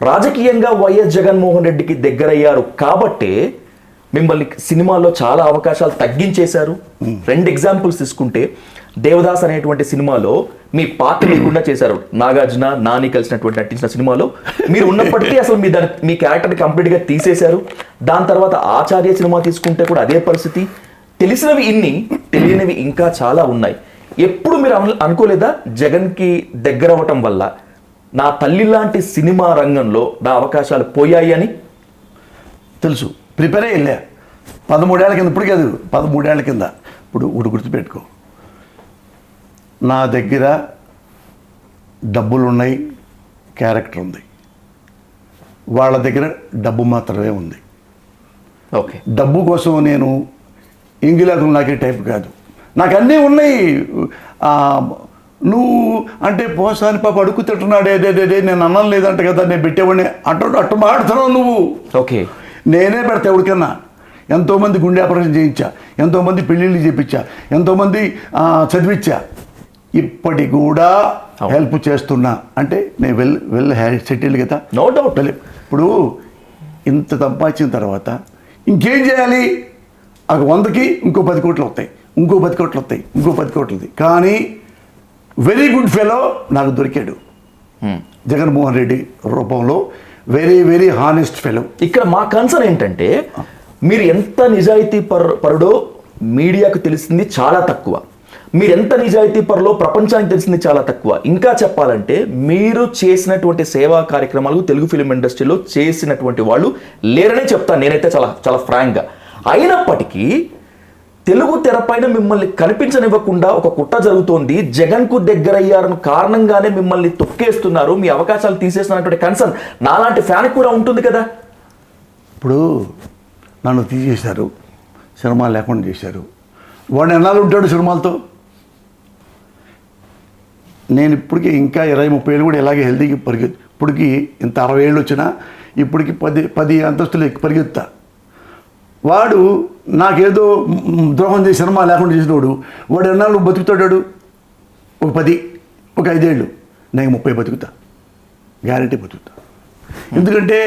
రాజకీయంగా వైఎస్ జగన్మోహన్ రెడ్డికి దగ్గరయ్యారు కాబట్టే మిమ్మల్ని సినిమాల్లో చాలా అవకాశాలు తగ్గించేశారు. 2 ఎగ్జాంపుల్స్ తీసుకుంటే, దేవదాస్ అనేటువంటి సినిమాలో మీ పాత్ర లేకుండా చేశారు. నాగార్జున, నాని కలిసినటువంటి నటించిన సినిమాలో మీరు ఉన్నప్పటికీ అసలు మీ క్యారెక్టర్ని కంప్లీట్గా తీసేశారు. దాని తర్వాత ఆచార్య సినిమా తీసుకుంటే కూడా అదే పరిస్థితి. తెలిసినవి ఇన్ని, తెలియనివి ఇంకా చాలా ఉన్నాయి. ఎప్పుడు మీరు అనుకోలేదా జగన్కి దగ్గర అవ్వటం వల్ల నా తల్లి లాంటి సినిమా రంగంలో నా అవకాశాలు పోయాయి అని? తెలుసు, ప్రిపేర్ అయ్యలే 13 ఏళ్ళ కింద. ఇప్పుడు కాదు, 13 ఏళ్ళ కింద. ఇప్పుడు గుర్తుపెట్టుకో, నా దగ్గర డబ్బులు ఉన్నాయి, క్యారెక్టర్ ఉంది. వాళ్ళ దగ్గర డబ్బు మాత్రమే ఉంది. ఓకే, డబ్బు కోసం నేను ఇంగిలాకులు నాకే టైప్ కాదు, నాకు అన్నీ ఉన్నాయి. నువ్వు అంటే పోసాని పాప అడుగు తింటున్నాడు, ఏదేదే నేను అన్నం లేదంట కదా, నేను పెట్టేవాడిని అట్టు మాడుతున్నావు నువ్వు. ఓకే, నేనే పెడతా ఎవరికన్నా. ఎంతోమంది గుండె ఆపరేషన్ చేయించా, ఎంతోమంది పెళ్ళిళ్ళు చేయించా, ఎంతోమంది చదివించా. ఇప్పటి కూడా హెల్ప్ చేస్తున్నా అంటే నేను వెల్ సెటిల్ కదా. No doubt. ఇప్పుడు ఇంత సంపాదించిన తర్వాత ఇంకేం చేయాలి? 100కి ఇంకో 10 కోట్లు వస్తాయి, ఇంకో 10 కోట్లు వస్తాయి, ఇంకో 10 కోట్లు. కానీ వెరీ గుడ్ ఫెలో నాకు దొరికాడు జగన్మోహన్ రెడ్డి రూపంలో. Very honest fellow. ఇక్కడ మా కన్సర్న్ ఏంటంటే, మీరు ఎంత నిజాయితీ పరుడో మీడియాకు తెలిసింది చాలా తక్కువ. మీరు ఎంత నిజాయితీ పరులో ప్రపంచానికి తెలిసింది చాలా తక్కువ. ఇంకా చెప్పాలంటే మీరు చేసినటువంటి సేవా కార్యక్రమాలు తెలుగు ఫిలిం ఇండస్ట్రీలో చేసినటువంటి వాళ్ళు లేరనే చెప్తాను నేనైతే, చాలా చాలా ఫ్రాంక్గా. అయినప్పటికీ తెలుగు తెరపైన మిమ్మల్ని కనిపించనివ్వకుండా ఒక కుట్ర జరుగుతోంది. జగన్కు దగ్గరయ్యారని కారణంగానే మిమ్మల్ని తొక్కేస్తున్నారు, మీ అవకాశాలు తీసేస్తున్నటువంటి కన్సర్న్ నాలాంటి ఫ్యాన్ కూడా ఉంటుంది కదా. ఇప్పుడు నన్ను తీసేశారు, సినిమా లేకుండా చేశారు. వాడు ఎన్నాళ్ళు ఉంటాడు సినిమాలతో? నేను ఇప్పటికీ ఇంకా 20-30 ఏళ్ళు కూడా ఇలాగే హెల్తీగా ఇప్పటికి ఇంత 60 ఏళ్ళు వచ్చినా ఇప్పటికి 10 అంతస్తులు పరిగెత్తా. వాడు నాకేదో ద్రోహం చేసి సినిమా లేకుండా చేసినవాడు వాడు ఎన్నాళ్ళు బతుకుతాడు? ఒక 10, ఒక 5 ఏళ్ళు. నేను 30 బతుకుతా, గ్యారెంటీ బతుకుతా. ఎందుకంటే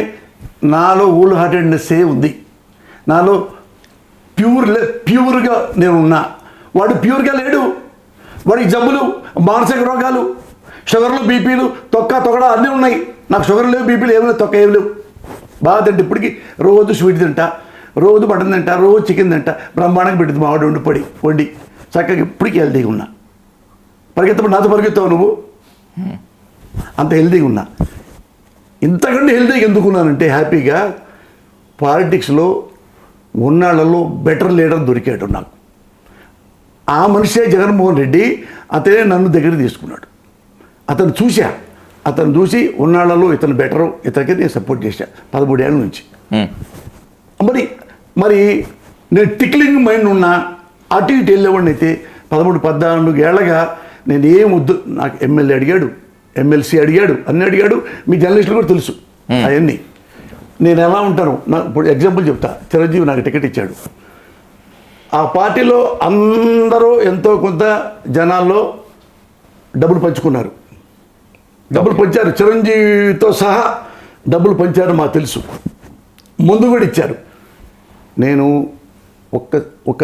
నాలో ఓల్డ్ హార్టెడ్నెస్సే ఉంది, నాలో ప్యూర్గా నేను ఉన్నా. వాడు ప్యూర్గా లేడు. వాడికి జబ్బులు, మానసిక రోగాలు, షుగర్లు, బీపీలు, తొక్కడా అన్నీ ఉన్నాయి. నాకు షుగర్ లేవు, బీపీలు ఏమి లేవు, తొక్క ఏమి లేవు. బాగా తింటే ఇప్పటికి రోజు స్వీట్ తింటా, రోజు మటన్ తింటా, రోజు చికెన్ తింటా. బ్రహ్మాండంగా పెట్టింది మా వాడు వండి చక్కగా ఇప్పటికీ హెల్తీగా ఉన్నా. పరిగెత్తప్పుడు నాతో పరిగెత్తావు నువ్వు, అంత హెల్తీగా ఉన్నా. ఇంతకంటే హెల్తీగా ఎందుకున్నానంటే హ్యాపీగా పాలిటిక్స్లో ఉన్నాళ్లలో బెటర్ లీడర్ దొరికాడు నాకు. ఆ మనిషే జగన్మోహన్ రెడ్డి. అతనే నన్ను దగ్గర తీసుకున్నాడు. అతను చూసి ఉన్నాళ్లలో ఇతను బెటరు, ఇతనికి నేను సపోర్ట్ చేశా 13 ఏళ్ళ నుంచి. మరి నేను టిక్లింగ్ మైండ్ ఉన్నా అటు ఇటు వెళ్ళేవాడిని అయితే 13-14 ఏళ్ళగా నేను ఏం వద్దు, నాకు ఎమ్మెల్యే అడిగాడు, ఎమ్మెల్సీ అడిగాడు, అన్నీ అడిగాడు. మీ జర్నలిస్టులు కూడా తెలుసు అవన్నీ. నేను ఎలా ఉంటాను, నాకు ఇప్పుడు ఎగ్జాంపుల్ చెప్తా. చిరంజీవి నాకు టికెట్ ఇచ్చాడు. ఆ పార్టీలో అందరూ ఎంతో కొంత జనాల్లో డబ్బులు పంచుకున్నారు, డబ్బులు పంచారు. చిరంజీవితో సహా డబ్బులు పంచారు, మాకు తెలుసు. ముందు కూడా ఇచ్చారు. నేను ఒక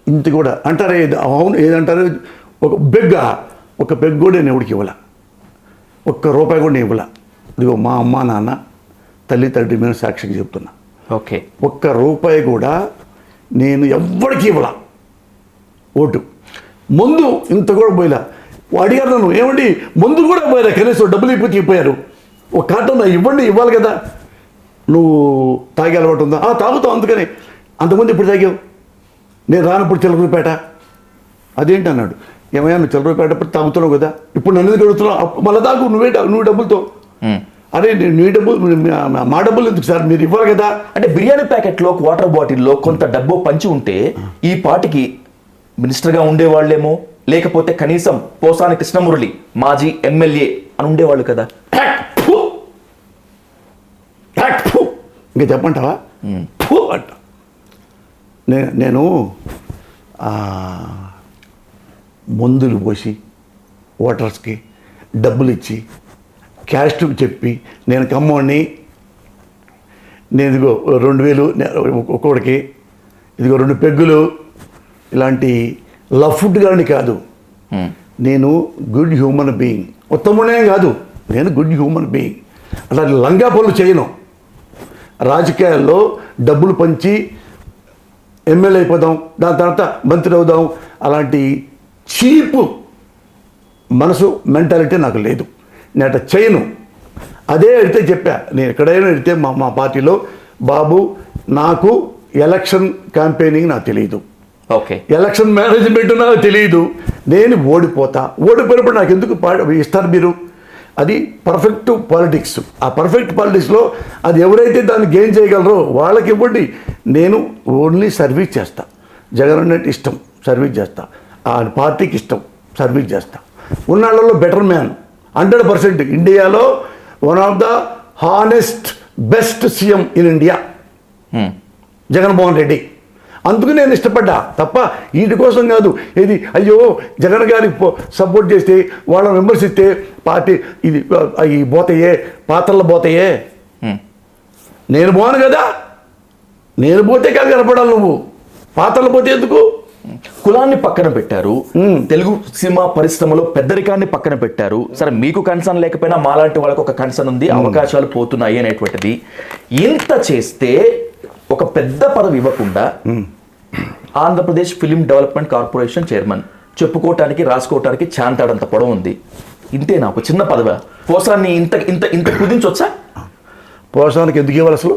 ఇంటి కూడా అంటారే, అవును ఏదంటారు, ఒక పెగ్ కూడా నేను ఎవరికి ఇవ్వాల, ₹1 కూడా నేను ఇవ్వాల. ఇదిగో మా అమ్మ నాన్న తల్లి తండ్రి మీద సాక్షిగా చెప్తున్నా. ఓకే, ₹1 కూడా నేను ఎవ్వరికి ఇవ్వాల ఓటు. ముందు ఇంత కూడా పోయిలా. అడిగారు నన్ను, ఏమండి ముందు కూడా పోయారా, కనీసం డబ్బులు ఇప్పి చెప్పారు, ఒక కార్టూన్ ఇవ్వాలి కదా, నువ్వు తాగే అలవాటు ఉందా? తాగుతావు, అందుకని. అంతకుముందు ఇప్పుడు తాగావు, నేను రానప్పుడు చిల్లరూపేట అదేంటి అన్నాడు. ఏమయ్యా నువ్వు చిల్లరూపేట తాగుతున్నావు కదా, ఇప్పుడు నన్ను ఎందుకు అడుగుతున్నావు? మళ్ళీ తాగు, నువ్వు డబ్బులతో. అరే నీ డబ్బులు, మా డబ్బులు ఎందుకు సార్, మీరు ఇవ్వాలి కదా. అంటే బిర్యానీ ప్యాకెట్లో, వాటర్ బాటిల్లో కొంత డబ్బు పంచి ఉంటే ఈ పార్టీకి మినిస్టర్గా ఉండేవాళ్ళేమో, లేకపోతే కనీసం పోసాని కృష్ణమురళి మాజీ ఎమ్మెల్యే అని ఉండేవాళ్ళు కదా. ఇంకా చెప్పంటావా అంట. నేను మందులు పోసి ఓటర్స్కి డబ్బులు ఇచ్చి క్యాస్ట్ చెప్పి నేను కమ్మోడిని, నేను ఇదిగో 2000 ఒక్కొక్కడికి, ఇదిగో 2 పెగ్గులు, ఇలాంటి లవ్ ఫుడ్ కానీ కాదు. నేను గుడ్ హ్యూమన్ బీయింగ్, ఉత్తమునే కాదు, నేను గుడ్ హ్యూమన్ బీయింగ్. అట్లా లంగా పనులు చేయను. రాజకీయాల్లో డబ్బులు పంచి ఎమ్మెల్యే అయిపోదాం, దాని తర్వాత మంత్రి అవుదాం, అలాంటి చీప్ మనసు మెంటాలిటీ నాకు లేదు. నేను అట్లా చేయను. అదే అడిగితే చెప్పా, నేను ఎక్కడైనా అడిగితే మా పార్టీలో, బాబు నాకు ఎలక్షన్ క్యాంపెయినింగ్ నాకు తెలియదు, ఓకే, ఎలక్షన్ మేనేజ్మెంట్ నాకు తెలియదు, నేను ఓడిపోయినప్పుడు నాకు ఎందుకు ఇస్తారు మీరు? అది పర్ఫెక్ట్ పాలిటిక్స్. ఆ పర్ఫెక్ట్ పాలిటిక్స్లో అది ఎవరైతే దాన్ని గెయిన్ చేయగలరో వాళ్ళకి ఇవ్వండి. నేను ఓన్లీ సర్వీస్ చేస్తా. జగన్ అంటే ఇష్టం, సర్వీస్ చేస్తా. ఆ పార్టీకి ఇష్టం, సర్వీస్ చేస్తా. ఉన్నాళ్ళలో బెటర్ మ్యాన్ 100%. ఇండియాలో one of the honest best CM in India Jaganmohan Reddy. అందుకు నేను ఇష్టపడ్డా తప్ప వీటి కోసం కాదు. ఇది అయ్యో జగన్ గారికి సపోర్ట్ చేస్తే, వాళ్ళని విమర్శిస్తే పార్టీ ఇది అవి పోతాయే, పాత్రలు పోతాయే. నేను పోను కదా, నేను పోతే కాదు కనపడాలి, నువ్వు పాత్రలు పోతే ఎందుకు? కులాన్ని పక్కన పెట్టారు, తెలుగు సినిమా పరిశ్రమలో పెద్దరికాన్ని పక్కన పెట్టారు. సరే మీకు కన్సర్న్ లేకపోయినా మాలాంటి వాళ్ళకి ఒక కన్సర్న్ ఉంది, అవకాశాలు పోతున్నాయి అనేటువంటిది. ఇంత చేస్తే ఒక పెద్ద పదవి ఇవ్వకుండా Andhra Pradesh film development corporation chairman చెప్పుకోవటానికి, రాసుకోవటానికి చాంతాడంత పొడవు ఉంది. ఇంతేనా ఒక చిన్న పదవి? పోసాన్ని ఇంత ఇంత ఇంత కుదించొచ్చా? పోసానికి ఎందుకు ఇవ్వాలి అసలు?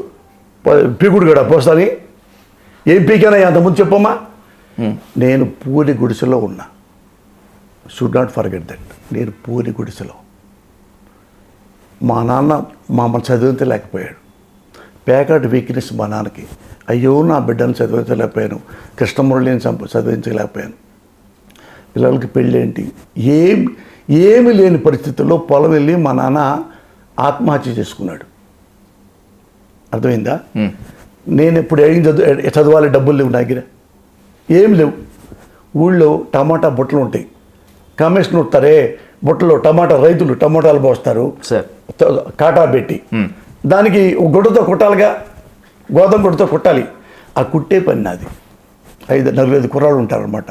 పీకుడు కూడా పోసాని ఏం పీకానా అంతకుముందు చెప్పమ్మా. నేను పూరి గుడిసెలో ఉన్నా. Should not forget that. నేను పూరి గుడిసెలో, మా నాన్న మమ్మల్ని చదివించలేకపోయాడు. ప్యాకెట్ వీక్నెస్ మా నాన్నకి. అయ్యో నా బిడ్డను చదివించలేకపోయాను, కృష్ణమురళిని చదివించలేకపోయాను, పిల్లలకి పెళ్ళేంటి, ఏమి లేని పరిస్థితుల్లో పొలం వెళ్ళి మా నాన్న ఆత్మహత్య చేసుకున్నాడు. అర్థమైందా? నేను ఇప్పుడు ఏం చదవాలి, డబ్బులు లేవు నా దగ్గర, ఏమి లేవు. ఊళ్ళో టమాటా బుట్టలు ఉంటాయి, కమిషన్ ఉంటారే బుట్టలో టమాటా, రైతులు టమాటాలు పోస్తారు కాటా పెట్టి, దానికి గుడ్డతో కుట్టాలిగా, గోధుమ గుడ్డతో కుట్టాలి. ఆ కుట్టే పని నాది. 4-5 కుర్రాళ్ళు ఉంటారనమాట.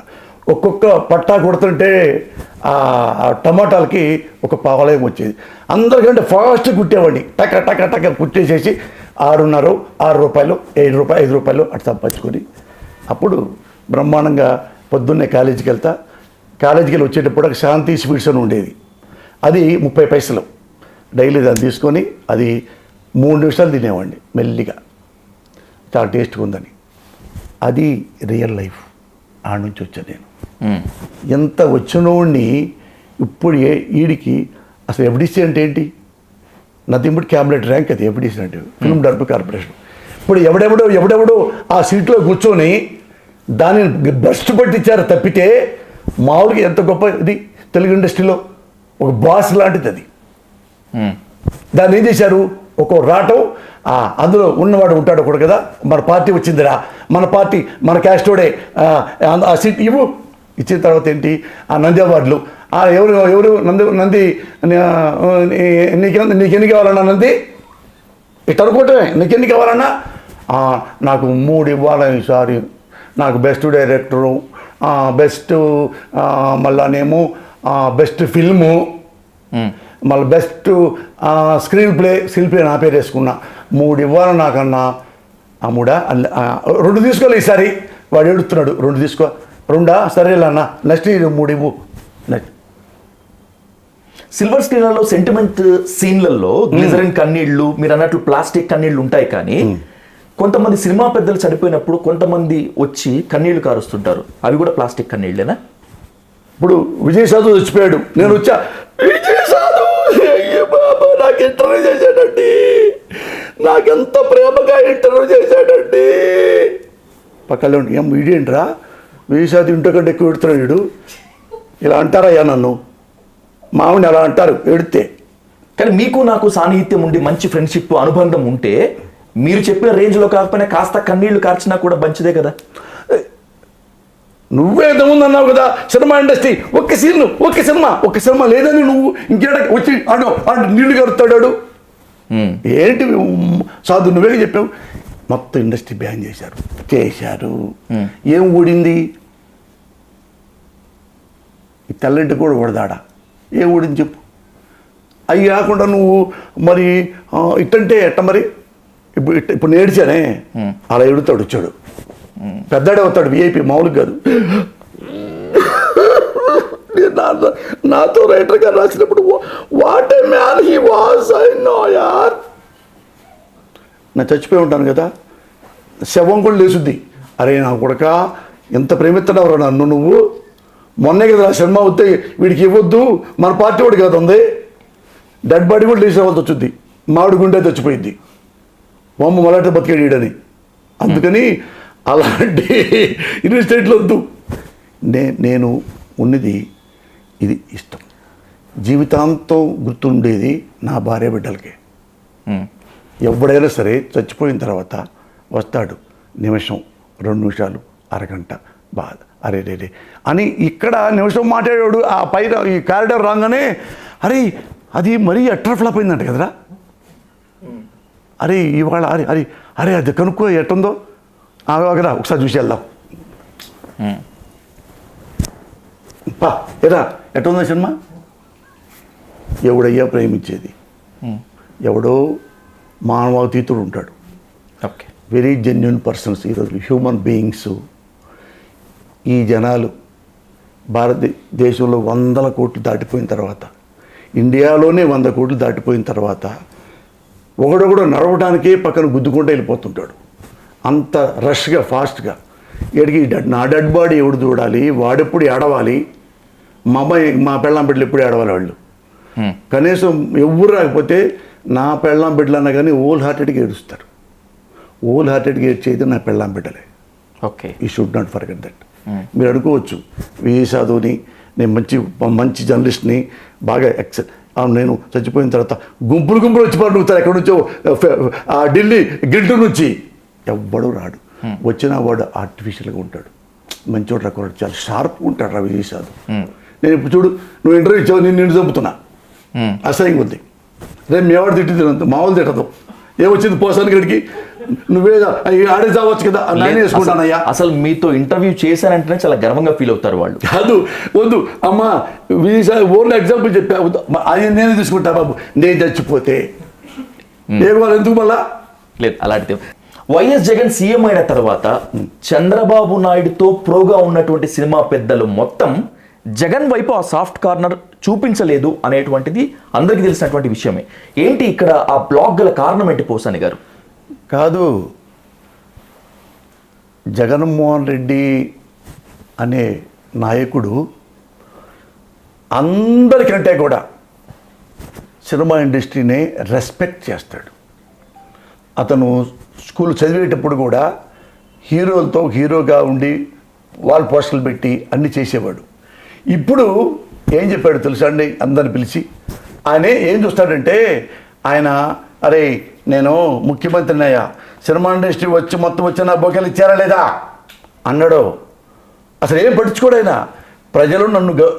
ఒక్కొక్క పట్టా కొడుతుంటే ఆ టమాటాలకి ఒక పావలయం వచ్చేది. అందరికంటే ఫాస్ట్ కుట్టేవాడిని, టక టక టక కుట్టేసేసి 6.5 రూపాయలు 7 రూపాయలు 5 రూపాయలు అటు సంపాదించుకొని అప్పుడు బ్రహ్మాండంగా పొద్దున్నే కాలేజీకి వెళ్ళి వచ్చేటప్పుడు ఒక శాంతి స్వీట్స్ అని ఉండేది, అది 30 పైసలు. డైలీ దాన్ని తీసుకొని అది 3 నిమిషాలు తినేవాడిని మెల్లిగా, చాలా టేస్ట్గా ఉందని. అది రియల్ లైఫ్. ఆడ నుంచి వచ్చాను నేను. ఎంత వచ్చినోడిని ఇప్పుడు ఈడికి అసలు ఎఫ్డిసి అంటే ఏంటి? Nothing but cabinet rank. అది ఎఫ్డిసి అంటే ఫిల్మ్ డెవలప్మెంట్ కార్పొరేషన్. ఇప్పుడు ఎవడెవడో ఆ సీట్లో కూర్చొని దానిని భ్రష్టు పట్టించారు తప్పితే మామూలుగా ఎంత గొప్ప ఇది తెలుగు ఇండస్ట్రీలో ఒక బాస్ లాంటిది అది. దాన్ని ఏం చేశారు, ఒక రాటం అందులో ఉన్నవాడు ఉంటాడు ఒకడు కదా, మన పార్టీ వచ్చిందిరా, మన పార్టీ మన క్యాస్టోడే ఆ సీట్ ఇచ్చిన తర్వాత ఏంటి, ఆ నంది అవార్డులు ఎవరు నంది నీకెన్ని కావాలన్నా నంది ఇట్ట అనుకోవటమే, నీకెన్ని కావాలన్నా నాకు 3 ఇవ్వాలని, సారీ నాకు బెస్ట్ డైరెక్టరు, బెస్ట్ మళ్ళానేమో బెస్ట్ ఫిల్ము, మళ్ళీ బెస్ట్ స్క్రీన్ ప్లే నా పేరు వేసుకున్నా. 3 ఇవ్వాలి నాకన్నా. ఆ 2 తీసుకోవాలి ఈసారి. వాడు ఏడుస్తున్నాడు, 2 తీసుకో. 2 సరేలే అన్న, నెక్స్ట్ 3 ఇవ్వు. సిల్వర్ స్క్రీన్లలో సెంటిమెంట్ సీన్లలో గ్లిజరిన్ కన్నీళ్లు, మీరు అన్నట్లు ప్లాస్టిక్ కన్నీళ్లు ఉంటాయి. కానీ కొంతమంది సినిమా పెద్దలు చనిపోయినప్పుడు కొంతమంది వచ్చి కన్నీళ్లు కారుస్తుంటారు, అవి కూడా ప్లాస్టిక్ కన్నీళ్ళేనా? ఇప్పుడు విజయ్ సాధు చచ్చిపోయాడు, నేను వచ్చా, విజయ్ సాధు బాబా నాకు ఇంటర్వ్యూ చేశాడండి, నాకెంత ప్రేమగా ఇంటర్వ్యూ చేశాడండి. పక్కలో ఏం వీడేంట్రా విజయ్ సాధు ఇంటో కంటే ఎక్కువ ఎడుతున్నాడు వీడు, ఇలా అంటారయ్యా నన్ను, మామిడిని అలా అంటారు ఎడితే. కానీ మీకు నాకు సాన్నిహిత్యం ఉండి మంచి ఫ్రెండ్షిప్ అనుబంధం ఉంటే మీరు చెప్పిన రేంజ్లో కాకపోయినా కాస్త కన్నీళ్లు కార్చినా కూడా మంచిదే కదా. నువ్వే ఇంతకుముందు అన్నావు కదా, సినిమా ఇండస్ట్రీ ఒక్క సినిమా లేదని నువ్వు ఇంకేట వచ్చి నీళ్లు కరుతాడాడు ఏంటి? సాధు నువ్వే చెప్పావు. మొత్తం ఇండస్ట్రీ బ్యాన్ చేశారు. ఏం ఊడింది? ఈ తెల్లంటి కూడా ఊడదాడా? ఏం ఊడింది చెప్పు. అవి కాకుండా నువ్వు మరి ఇట్టంటే ఎట్ట మరి? ఇప్పుడు నేడిచానే, అలా ఎడుతాడు, వచ్చాడు పెద్దాడే అవుతాడు, విఐపి మామూలుగా కాదు. నాతో రైటర్ గారు రాసినప్పుడు what a man he was, I know యార్. నేను చచ్చిపోయి ఉంటాను కదా, శవం కూడా లేచుద్ది, అరే నా కొడక ఎంత ప్రేమిస్తున్నావు నన్ను నువ్వు, మొన్నే కదా సినిమా వస్తే వీడికి ఇవ్వద్దు, మన పార్టీ వాడు కదా ఉంది, డెడ్ బాడీ కూడా లేచి రావాల్సి వచ్చింది, మామిడి గుండె చచ్చిపోయింది, బొమ్మ మొదట బతికేడని. అందుకని అలాంటి యూనివర్సిటీలో వద్దు. నేను ఉన్నది ఇది ఇష్టం, జీవితాంతం గుర్తుండేది నా భార్య బిడ్డలకి. ఎవడైనా సరే చచ్చిపోయిన తర్వాత వస్తాడు, నిమిషం 2 నిమిషాలు అరగంట బాధ, అరే రే అని ఇక్కడ నిమిషం మాట్లాడాడు. ఆ పైన ఈ కారిడార్ రాగానే అరే అది మరీ అట్టర్ ఫ్లాప్ అయిందంట కదరా, అరే ఇవాళ అరే అరే అరే అది కనుక్కో ఎట్టుందో కదా ఒకసారి చూసి వెళ్దాం పా ఏరా ఎట్టుందో సినిమా. ఎవడయ్యా ప్రేమించేది? ఎవడో మానవాతీతుడు ఉంటాడు, ఓకే, వెరీ జెన్యున్ పర్సన్స్ ఈరోజు హ్యూమన్ బీయింగ్స్. ఈ జనాలు భారతదేశంలో 100 కోట్లు దాటిపోయిన తర్వాత, ఇండియాలోనే 100 కోట్లు దాటిపోయిన తర్వాత ఒకడొకడు నడవడానికే పక్కన గుద్దుకుంటూ వెళ్ళిపోతుంటాడు, అంత రష్గా ఫాస్ట్గా. ఎడికి నా డెడ్ బాడీ ఎవడు చూడాలి, వాడెప్పుడు ఏడవాలి, మా అమ్మాయి మా పెళ్ళాం బిడ్డలు ఎప్పుడు ఏడవాలి వాళ్ళు. కనీసం ఎవరు రాకపోతే నా పెళ్ళాం బిడ్డలు అన్నా కానీ హోల్ హార్టెడ్గా ఏడుస్తారు. హోల్ హార్టెడ్గా ఏడ్చేది నా పెళ్ళాం బిడ్డలే. ఓకే, ఈ షుడ్ నాట్ ఫర్గెట్ దట్. మీరు అనుకోవచ్చు విజయ్ సాధుని నేను మంచి జర్నలిస్ట్ని బాగా నేను చచ్చిపోయిన తర్వాత గుంపులు వచ్చి పండుగుతారు ఎక్కడి నుంచో ఢిల్లీ గిల్టు నుంచి. ఎవ్వడు రాడు, వచ్చిన వాడు ఆర్టిఫిషియల్గా ఉంటాడు, మంచోడు రకం చాలా షార్ప్గా ఉంటాడు రా విజయ్ సాధు. నేను ఇప్పుడు చూడు, నువ్వు ఇంటర్వ్యూ ఇచ్చావు, నిన్ను చంపుతున్నా, అసహ్యంగా ఉంది. రేపు మేవాడు తిట్టింది, మామూలు తిట్టదు. ఏమొచ్చింది పోసానికి గడికి నువ్వే ఆడే చావచ్చు కదా నేను వేసుకుంటానయ్యా. అసలు మీతో ఇంటర్వ్యూ చేశానంటేనే చాలా గర్వంగా ఫీల్ అవుతారు వాళ్ళు. కాదు వద్దు అమ్మా, ఓన్లీ ఎగ్జాంపుల్ చెప్పా, ఆయన నేనే తీసుకుంటా బాబు, నేను చచ్చిపోతే వాళ్ళు ఎందుకు మళ్ళా లేదు అలాంటిది. వైఎస్ జగన్ సీఎం అయిన తర్వాత చంద్రబాబు నాయుడుతో ప్రోగా ఉన్నటువంటి సినిమా పెద్దలు మొత్తం జగన్ వైపు ఆ సాఫ్ట్ కార్నర్ చూపించలేదు అనేటువంటిది అందరికీ తెలిసినటువంటి విషయమే. ఏంటి ఇక్కడ ఆ బ్లాక్ గల కారణం ఏంటి పోసాని గారు? కాదు, జగన్మోహన్ రెడ్డి అనే నాయకుడు అందరికంటే కూడా సినిమా ఇండస్ట్రీని రెస్పెక్ట్ చేస్తాడు. అతను స్కూల్ చదివేటప్పుడు కూడా హీరోలతో హీరోగా ఉండి వాల్ పోస్టర్లు పెట్టి అన్ని చేసేవాడు. ఇప్పుడు ఏం చెప్పాడు తెలుసా అండి, అందరిని పిలిచి ఆయన ఏం చూస్తాడంటే, ఆయన అరే నేను ముఖ్యమంత్రిని అయ్యా, సినిమా ఇండస్ట్రీ వచ్చి మొత్తం వచ్చి నా బొకేలు ఇచ్చారా లేదా అన్నాడు. అసలు ఏం పట్టించుకోడైనా, ప్రజలు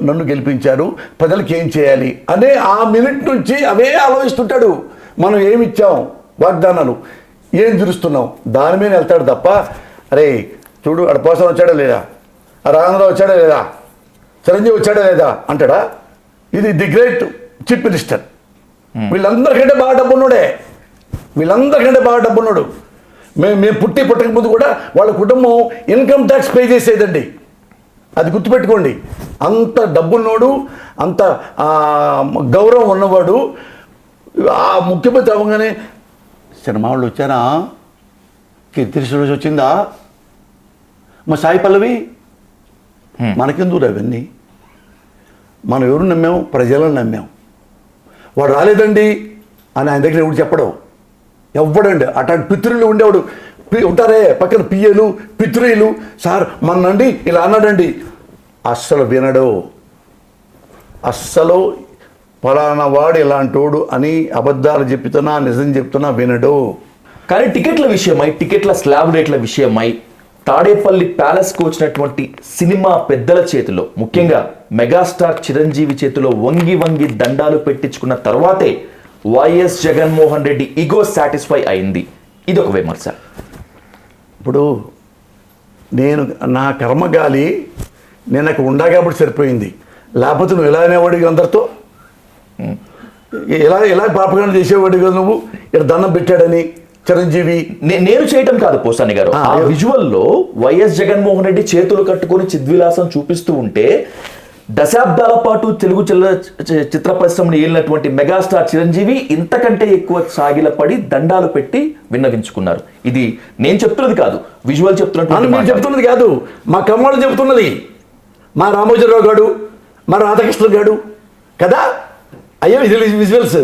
నన్ను గెలిపించారు, ప్రజలకు ఏం చేయాలి అనే ఆ మినిట్ నుంచి అవే ఆలోచిస్తుంటాడు. మనం ఏమి ఇచ్చాం వాగ్దానాలు, ఏం చూస్తున్నాం, దాని మీద వెళ్తాడు తప్ప అరే చూడు అక్కడ పోసం వచ్చాడా లేదా, రాఘవరావు వచ్చాడా లేదా, చిరంజీవి వచ్చాడా లేదా అంటాడా. ఇది ది గ్రేట్ చీఫ్ మినిస్టర్. వీళ్ళందరికంటే బాగా డబ్బున్నాడే, వీళ్ళందరికంటే బాగా డబ్బున్నాడు. మేము పుట్టక ముందు కూడా వాళ్ళ కుటుంబం ఇన్కమ్ ట్యాక్స్ పే చేసేదండి, అది గుర్తుపెట్టుకోండి. అంత డబ్బున్నోడు, అంత గౌరవం ఉన్నవాడు. ఆ ముఖ్యమంత్రి అవ్వగానే సినిమా వాళ్ళు వచ్చారా, కీర్తి సురేష్ వచ్చిందా, మా సాయి పల్లవి, మనకెందుకు అవన్నీ, మనం ఎవరు నమ్మాం, ప్రజలను నమ్మాం. వాడు రాలేదండి అని ఆయన దగ్గర ఎవడు చెప్పడం, ఎవ్వడండి. అట్లాంటి పితృలు ఉండేవాడు ఉంటారే పక్కన పియ్యలు పితృలు, సార్ మనండి ఇలా అన్నాడండి, అస్సలు వినడు. అస్సలు ఫలానా వాడు ఇలాంటోడు అని అబద్ధాలు చెప్తున్నా నిజం చెప్తున్నా వినడు. కానీ టికెట్ల విషయమై, టికెట్ల స్లాబ్ రేట్ల విషయమై తాడేపల్లి ప్యాలెస్కు వచ్చినటువంటి సినిమా పెద్దల చేతిలో, ముఖ్యంగా మెగాస్టార్ చిరంజీవి చేతిలో వంగి వంగి దండాలు పెట్టించుకున్న తర్వాతే YS Jaganmohan Reddy ego satisfy అయింది. ఇది ఒక విమర్శ. ఇప్పుడు నేను నా కర్మగాలి నేను అక్కడ ఉండా కాబట్టి సరిపోయింది, లేకపోతే నువ్వు ఎలా అనేవాడివి అందరితో, ఎలా పాపకాండ చేసేవాడు కదా నువ్వు. ఇక్కడ దండం పెట్టాడని చిరంజీవి నేను చేయటం కాదు పోసాని గారు, ఆ విజువల్లో వైఎస్ జగన్మోహన్ రెడ్డి చేతులు కట్టుకొని చిద్విలాసం చూపిస్తూ ఉంటే దశాబ్దాల పాటు తెలుగు చిత్ర పరిశ్రమను ఏలినటువంటి మెగాస్టార్ చిరంజీవి ఇంతకంటే ఎక్కువ సాగిలపడి దండాలు పెట్టి విన్నవించుకున్నారు. ఇది నేను చెప్తున్నది కాదు, విజువల్ చెప్తున్నది కాదు, మా కమ్మడు చెప్తున్నది, మా రామోజీరావు గారు, మా రాధాకృష్ణ గారు కదా, అయ్యో విజువల్స్.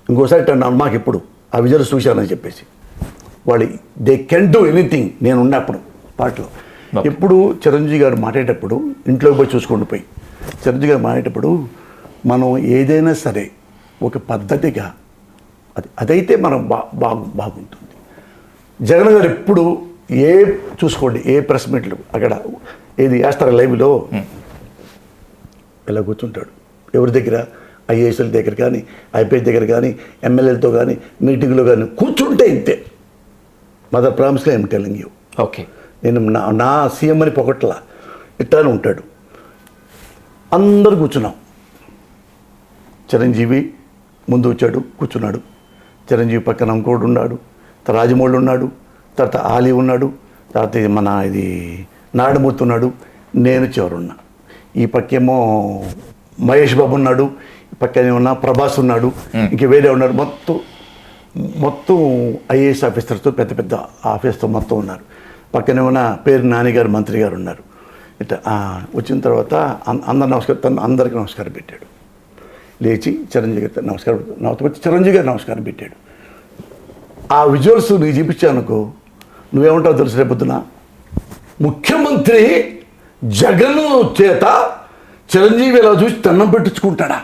ఇంకోసారి అన్నాను మాకు ఇప్పుడు ఆ విజువల్స్ చూశానని చెప్పేసి, వాళ్ళు దే కెన్ డూ ఎనీథింగ్. నేను ఉన్నప్పుడు పాటలో ఎప్పుడు చిరంజీవి గారు మాట్లాడేటప్పుడు ఇంట్లోకి పోయి చూసుకోండి పోయి, చిరంజీవి గారు మాట్లాడేటప్పుడు మనం ఏదైనా సరే ఒక పద్ధతిగా అదైతే మనం బాగుంటుంది. జగన్ గారు ఎప్పుడు చూసుకోండి ఏ ప్రెస్ మీట్లు అక్కడ ఏది వేస్తారు లైవ్లో, ఇలా కూర్చుంటాడు ఎవరి దగ్గర, ఐఏఎస్ల దగ్గర కానీ ఐపీఎస్ దగ్గర కానీ ఎమ్మెల్యేలతో కానీ మీటింగ్లో కానీ కూర్చుంటే ఇంతే. మదర్ ప్రామిస్లో ఏం టెలింగ్ యూ. ఓకే, నేను నా సీఎం అని పొగట్లా, ఇట్లానే ఉంటాడు. అందరు కూర్చున్నాం, చిరంజీవి ముందు వచ్చాడు కూర్చున్నాడు, చిరంజీవి పక్కన ఇంకోడు ఉన్నాడు, తర్వాత రాజమౌళి ఉన్నాడు, తర్వాత ఆలీ ఉన్నాడు, తర్వాత మన ఇది నారాయణమూర్తి ఉన్నాడు, నేను చివరున్నా. ఈ పక్కేమో మహేష్ బాబు ఉన్నాడు, ఈ పక్కనే ఉన్న ప్రభాస్ ఉన్నాడు, ఇంక వేరే ఉన్నాడు. మొత్తం ఐఏఎస్ ఆఫీసర్తో పెద్ద పెద్ద ఆఫీసర్తో మొత్తం ఉన్నారు. పక్కనే ఉన్న పేరు నానిగారు మంత్రి గారు ఉన్నారు. ఇట్లా వచ్చిన తర్వాత అందరికీ నమస్కారం పెట్టాడు. లేచి చిరంజీవి గారితో నమస్కారం, వచ్చి చిరంజీవి గారు నమస్కారం పెట్టాడు. ఆ విజువల్స్ నీకు చూపించానుకో నువ్వేమంటావు తెలుసు, రేపొద్దున ముఖ్యమంత్రి జగన్ చేత చిరంజీవి ఇలా చూసి దండం పెట్టించుకుంటాడా,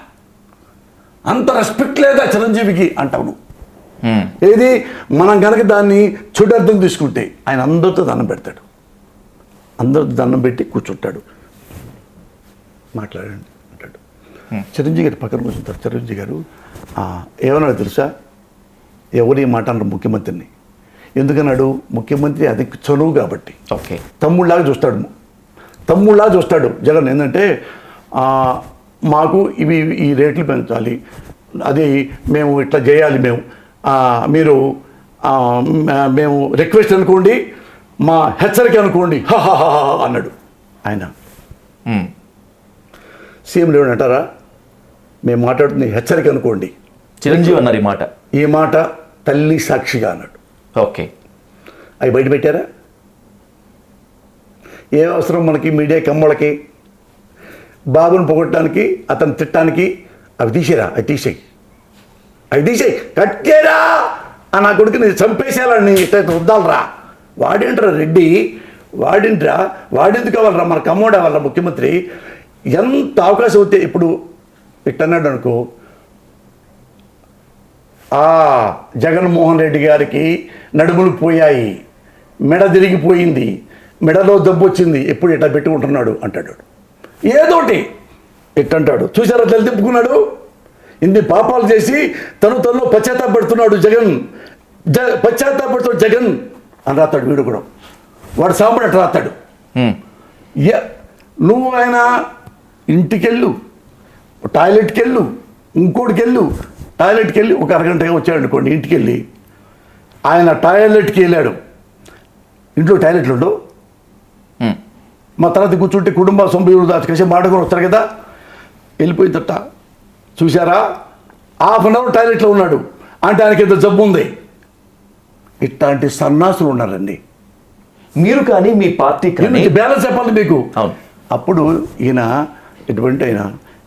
అంత రెస్పెక్ట్ లేదా చిరంజీవికి అంటావు నువ్వు. ఏది మనం కనుక దాన్ని చూడర్థం తీసుకుంటే ఆయన అందరితో దండం పెడతాడు, అందరితో దండం పెట్టి కూర్చుంటాడు, మాట్లాడండి అంటాడు. చిరంజీవి గారు పక్కన కూర్చుంటారు. చిరంజీవి గారు ఏమన్నాడు తెలుసా, ఎవరి మాట అన్నారు ముఖ్యమంత్రిని. ఎందుకన్నాడు? ముఖ్యమంత్రి అది చనువు కాబట్టి. ఓకే. తమ్ముళ్ళలాగా చూస్తాడు జగన్. ఏంటంటే మాకు ఈ రేట్లు పెంచాలి, అది మేము ఇట్లా చేయాలి, మీరు మేము రిక్వెస్ట్ అనుకోండి, మా హెచ్చరిక అనుకోండి అన్నాడు ఆయన. సీఎంలు ఏమంటారా? మేము మాట్లాడుతుంది హెచ్చరిక అనుకోండి. చిరంజీవి అన్నారు ఈ మాట తల్లి సాక్షిగా అన్నాడు. ఓకే. అవి బయట పెట్టారా? ఏ అవసరం మనకి మీడియా కమ్మలకి? బాబుని పొగొట్టడానికి, అతను తిట్టడానికి అవి తీసేరా? అవి తీసేయి కట్ చేయరా. నా కొడుకుని చంపేసేయాలని వద్దాలరా. వాడేంట్రా రెడ్డి, వాడెందుకు కావాలరా? మన కమ్మోడు అవ్వాలరా ముఖ్యమంత్రి. ఎంత అవకాశం అవుతే ఇప్పుడు ఇట్టన్నాడు అనుకో, జగన్మోహన్ రెడ్డి గారికి నడుములు పోయాయి, మెడ తిరిగిపోయింది, మెడలో దెబ్బ వచ్చింది, ఎప్పుడు ఇట్లా పెట్టుకుంటున్నాడు అంటాడు. ఏదోటి ఇట్టంటాడు. చూసారా తల్లి తిప్పుకున్నాడు. ఇన్ని పాపాలు చేసి తను పశ్చాత్తాపడుతున్నాడు జగన్ అని రాస్తాడు. వీడు కూడా వాడు సాంబడు అట్లా రాస్తాడు. నువ్వు ఆయన ఇంటికెళ్ళు, టాయిలెట్కి వెళ్ళు, ఒక అరగంటగా వచ్చాడు అనుకోండి. ఇంటికి వెళ్ళి ఆయన టాయిలెట్కి వెళ్ళాడు. ఇంట్లో టాయిలెట్లు ఉండవు. మా తర్వాత కూర్చుంటే కుటుంబ సభ్యులు దాచుకేసి మాటకొని వస్తారు కదా. వెళ్ళిపోయిందట. చూసారా? హాఫ్ అన్ అవర్ టాయిలెట్లో ఉన్నాడు అంటే ఆయనకి ఏదో జబ్బు ఉంది. ఇట్లాంటి సన్నాసులు ఉన్నారండి. మీరు కానీ మీ పార్టీ కానీ బ్యాలెన్స్ చెప్పాలి మీకు. అవును. అప్పుడు ఈయన ఎటువంటి అయినా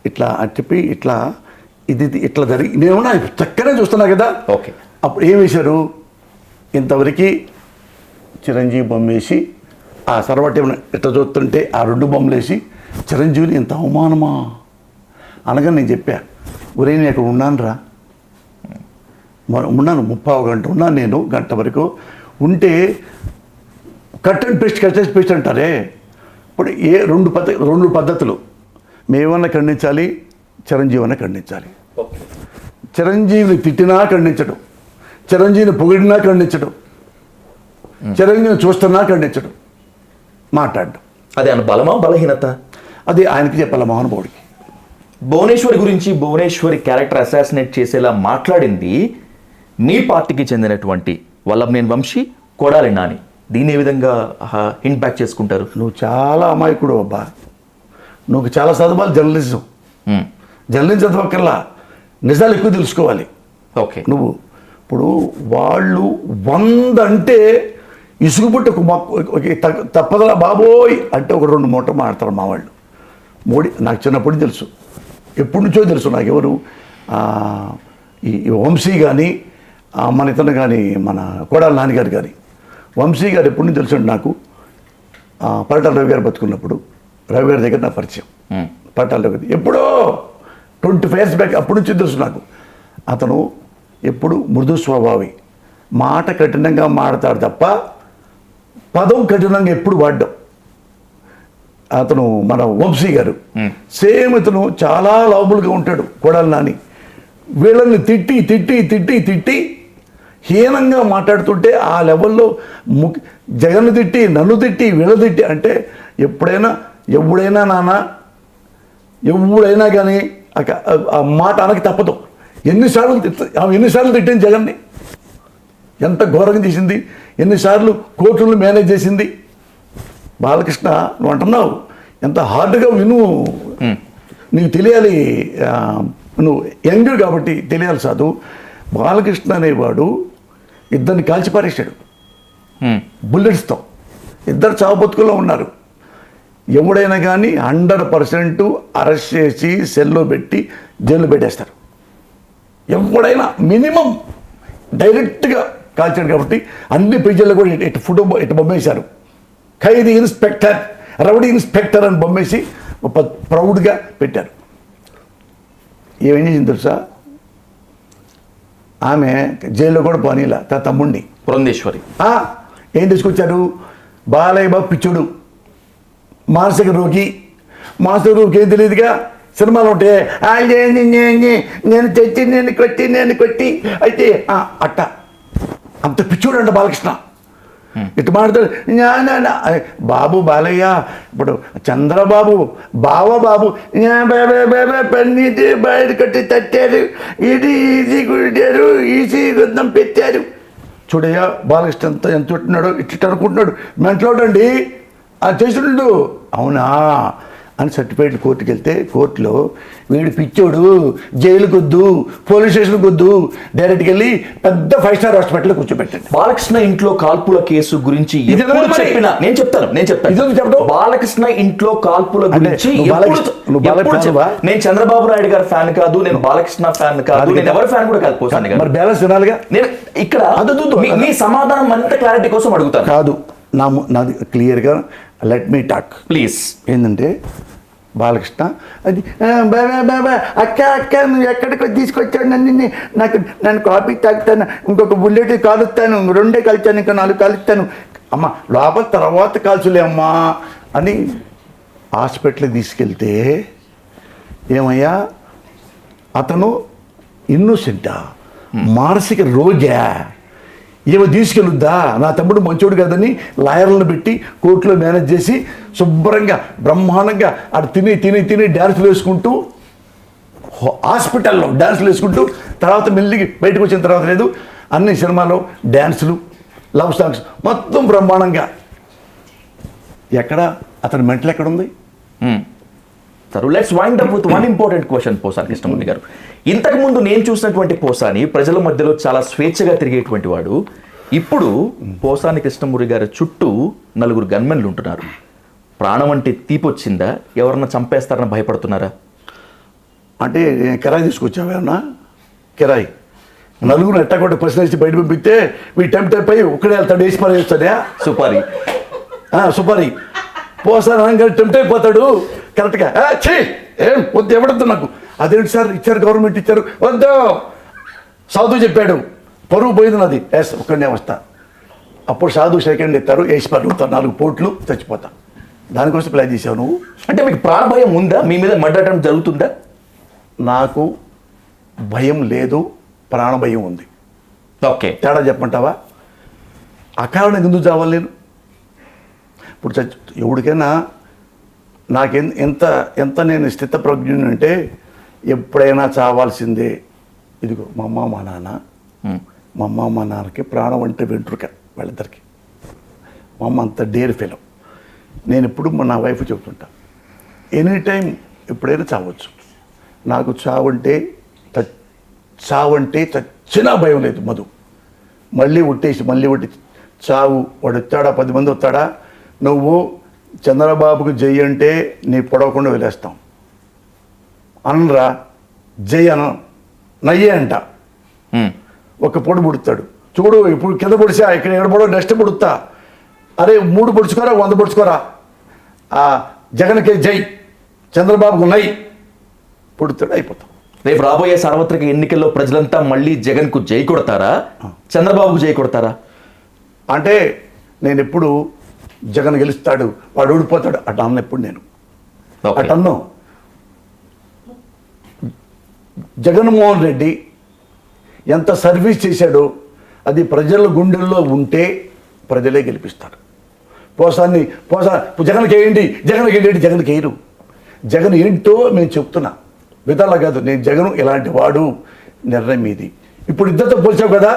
ఇట్లా అని చెప్పి ఇట్లా జరిగి నేనున్నా చక్కగా చూస్తున్నా కదా. ఓకే. అప్పుడు ఏం వేశారు? ఇంతవరకు చిరంజీవి బొమ్మ వేసి ఆ సర్వటం ఎట్లా చూస్తుంటే ఆ 2 బొమ్మలు వేసి చిరంజీవిని ఇంత అవమానమా అనగా నేను చెప్పా, ఒరే నేను ఇక్కడ ఉన్నాను 30 గంట ఉన్నాను నేను. గంట వరకు ఉంటే కట్ అండ్ పేస్ట్ అంటారే. ఇప్పుడు రెండు పద్ధతులు మేమన్నా ఖండించాలి, చిరంజీవి ఖండించాలి. చిరంజీవిని తిట్టినా ఖండించడం, చిరంజీవిని పొగిడినా ఖండించడం, చిరంజీవిని చూస్తున్నా ఖండించడం, మాట్లాడడం. అదే ఆయన బలమా బలహీనత? అది ఆయనకి చెప్పాలి మహానుభావుడికి. భువనేశ్వరి క్యారెక్టర్ అసాసినేట్ చేసేలా మాట్లాడింది మీ పార్టీకి చెందినటువంటి వల్లభనేని వంశీ, కొడాలి నాని. దీన్ని ఏ విధంగా హింట్ బ్యాక్ చేసుకుంటారు? నువ్వు చాలా అమాయకుడు అబ్బా. నువ్వు చాలా చదవాలి జర్నలిజం చదవక్కర్లా, నిజాలు ఎక్కువ తెలుసుకోవాలి. ఓకే. నువ్వు ఇప్పుడు వాళ్ళు 100 అంటే ఇసుగుబుట్టు తప్పదరా బాబోయ్ అంటే ఒక 2 మూటలు మాడతారు మా వాళ్ళు. మోడీ నాకు చిన్నప్పటి తెలుసు, ఎప్పటి నుంచో తెలుసు నాకు. ఎవరు ఈ వంశీ కానీ మన ఇతను కానీ మన కొడాలి నాన్నగారు కానీ. వంశీ గారు ఎప్పటి నుంచి తెలుసు నాకు, పరిటాల రవి గారు బతుకున్నప్పుడు రవి గారి దగ్గర నా పరిచయం. పరిటాల రవి ఎప్పుడో 25 years బ్యాక్ అప్పటి నుంచి తెలుసు నాకు. అతను ఎప్పుడు మృదు స్వభావి, మాట కఠినంగా మాడతాడు తప్ప పదం కఠినంగా ఎప్పుడు వాడ్డం. అతను మన వంశీ గారు సేమ్ ఇతను చాలా లవబుల్గా ఉంటాడు. కొడాలి నాని వీళ్ళని తిట్టి తిట్టి తిట్టి తిట్టి హీనంగా మాట్లాడుతుంటే ఆ లెవెల్లో జగన్ తిట్టి నన్ను తిట్టి వీళ్ళ తిట్టి అంటే ఎప్పుడైనా నాన్న ఎవడైనా కానీ ఆ మాట అనకి తప్పదు. ఎన్నిసార్లు తిట్టింది జగన్ని, ఎంత ఘోరంగా చేసింది, ఎన్నిసార్లు కోర్టులను మేనేజ్ చేసింది. బాలకృష్ణ నువ్వు అంటున్నావు ఎంత హార్డ్గా విను, నీకు తెలియాలి, నువ్వు యంగ్ కాబట్టి తెలియాలి. సాధు బాలకృష్ణ అనేవాడు 2 కాల్చిపారేశాడు బుల్లెట్స్తో. 2 చావు బతుకుల్లో ఉన్నారు. ఎవడైనా కానీ 100% అరెస్ట్ చేసి సెల్లో పెట్టి జైల్లో పెట్టేస్తారు. ఎవడైనా మినిమం డైరెక్ట్గా కాల్చాడు కాబట్టి అన్ని పేజీల్లో కూడా ఇటు బొమ్మేశారు. ఖైదీ ఇన్స్పెక్టర్, రౌడీ ఇన్స్పెక్టర్ అని బొమ్మేసి ప్రౌడ్గా పెట్టారు. ఏమేం చేసింది తెలుసా? ఆమె జైల్లో కూడా పోనీలా తమ్ముడిని పురంధేశ్వరి ఏం తీసుకొచ్చారు? బాలయ్య బాబు పిచ్చుడు, మానసిక రోగి ఏం తెలియదుగా, సినిమాలు ఉంటే నేను తెచ్చి నేను కొట్టి అయితే అట్ట అంత పిచ్చోడు అంట బాలకృష్ణ. ఇటు మాట్లాడు బాబు బాలయ్య, ఇప్పుడు చంద్రబాబు బాబు పన్నీటి బయట కట్టి తట్టారు, ఇది కుట్టారు, ఈసీ గుద్దం పెట్టారు. చూడయ్యా బాలకృష్ణ ఎంత చుట్టున్నాడు, ఇట్ట అనుకుంటున్నాడు, మెంటలోడండి అది చేసిండు. అవునా అని సర్టిఫికేట్ కోర్టుకి వెళ్తే కోర్టులో వీడు పిచ్చోడు, జైలుకి వద్దు, పోలీస్ స్టేషన్కి వద్దు, డైరెక్ట్కి వెళ్ళి పెద్ద 5 స్టార్ హాస్పిటల్లో కూర్చోబెట్టండి. బాలకృష్ణ ఇంట్లో కాల్పుల కేసు గురించి నేను చెప్తాను. బాలకృష్ణ ఇంట్లో కాల్పుల గురించి నేను చంద్రబాబు నాయుడు గారి ఫ్యాన్ కాదు, నేను బాలకృష్ణ ఫ్యాన్ కాదు, నేను ఎవరి ఫ్యాన్ కూడా కాదు. పోసాని మరి బ్యాలెన్స్ వినాలిగా. నేను ఇక్కడ మీ సమాధానం అంత క్లారిటీ కోసం అడుగుతాను. కాదు, నాది క్లియర్గా లెట్ మీ టాక్ ప్లీజ్. ఏంటంటే బాలకృష్ణ అది అక్క నువ్వు ఎక్కడికి తీసుకొచ్చాడు నన్ను కాఫీ తాగుతాను, ఇంకొక బుల్లెట్ కాలుస్తాను, 2 కాల్చాను, ఇంకా 4 కాలుస్తాను, అమ్మ లోపల తర్వాత కాల్చులే అమ్మా అని హాస్పిటల్కి తీసుకెళ్తే ఏమయ్యా అతను ఇన్నోసెంటా, మానసిక రోగా, ఏమో తీసుకెళ్ళొద్దా, నా తమ్ముడు మంచోడు కదని లాయర్లను పెట్టి కోర్టులో మేనేజ్ చేసి శుభ్రంగా బ్రహ్మాండంగా అటు తిని డ్యాన్సులు వేసుకుంటూ హాస్పిటల్లో డ్యాన్సులు వేసుకుంటూ తర్వాత మెల్లిగి బయటకు వచ్చిన తర్వాత లేదు అన్ని సినిమాలో డ్యాన్సులు, లవ్ సాంగ్స్ మొత్తం బ్రహ్మాండంగా. ఎక్కడ అతని మెంటల్ ఎక్కడుంది? సరే, let's wind up with one important question Posani Krishnamurthy గారు. ఇంతకు ముందు నేను చూసినటువంటి పోసాని ప్రజల మధ్యలో చాలా స్వేచ్ఛగా తిరిగేటువంటి వాడు. ఇప్పుడు పోసాని కృష్ణమూర్తి గారి చుట్టూ 4 గన్మెన్లు ఉంటున్నారు. ప్రాణం అంటే తీపొచ్చిందా? ఎవరన్నా చంపేస్తారని భయపడుతున్నారా? అంటే కిరాయి తీసుకొచ్చావేమన్నా? కిరాయి 4 ఎట్టకొట్టి పర్సనల్ బయట పంపిస్తే మీ టెంప్ అయ్యి ఒక్కడే వెళ్తాడు, వేసి పని చేస్తాడా? సుపారీ పోసాని టెంప్ట్ అయిపోతాడు కరెక్ట్గా. ఏం వద్దు, ఎవడద్దు నాకు. అదేంటి సార్ ఇచ్చారు, గవర్నమెంట్ ఇచ్చారు, వద్దు సాధు చెప్పాడు, పరువు పోయింది నాది, ఎస్ ఒక్కడనే వస్తా. అప్పుడు సాధు సెకండ్ ఎత్తారు, వేసి పరుగుతాను, 4 పోట్లు చచ్చిపోతా. దానికోసం ప్లాన్ చేసావు నువ్వు. అంటే మీకు ప్రాణ భయం ఉందా? మీ మీద మర్డర్ అటెంప్ట్ జరుగుతుందా? నాకు భయం లేదు, ప్రాణ భయం ఉంది. ఓకే, తేడా చెప్పమంటావా? అకారణంగా ఎందుకు చావాలి నేను? ఇప్పుడు ఎవరికైనా ఎంత నేను స్థితప్రజ్ఞుని అంటే ఎప్పుడైనా చావాల్సిందే. ఇదిగో మా అమ్మ మా నాన్న, మా అమ్మ మా నాన్నకి ప్రాణం అంటే వెంట్రుక, వాళ్ళిద్దరికి. మా అమ్మ అంత డేర్ ఫెలో. నేను ఎప్పుడు నా వైఫ్ చెప్తుంటా, ఎనీ టైం ఎప్పుడైనా చావచ్చు. నాకు చావంటే చచ్చినా భయం లేదు మధు. మళ్ళీ ఒట్టి చావు. వాడు వచ్చాడా, 10 మంది వస్తాడా, నువ్వు చంద్రబాబుకు జై అంటే నీ పొడవకుండా వదిలేస్తాం. అనరా జై నయ్యే అంట. ఒక పొడి పుడుతాడు చూడు, ఇప్పుడు కింద పొడిచా, ఇక్కడ ఎడపడో నెక్స్ట్ పుడుతా. అరే 3 పొడుచుకోరా, 100 పొడుచుకోరా. జగన్కే జై, చంద్రబాబుకు నై పుడుతాడు, అయిపోతాం. రేపు రాబోయే సార్వత్రిక ఎన్నికల్లో ప్రజలంతా మళ్ళీ జగన్కు జై కొడతారా, చంద్రబాబుకు జై కొడతారా? అంటే నేను ఎప్పుడు జగన్ గెలుస్తాడు, వాడు ఓడిపోతాడు అట్లా అన్నప్పుడు నేను అటన్ను. జగన్మోహన్ రెడ్డి ఎంత సర్వీస్ చేశాడో అది ప్రజల గుండెల్లో ఉంటే ప్రజలే గెలిపిస్తారు. జగన్కి వేయండి, జగన్కి వేయరు. జగన్ ఏంటో మేము చెప్తున్నా, విధాలా కాదు. నేను జగన్ ఇలాంటి వాడు, నిర్ణయం మీది. ఇప్పుడు ఇద్దరితో పోల్చావు కదా,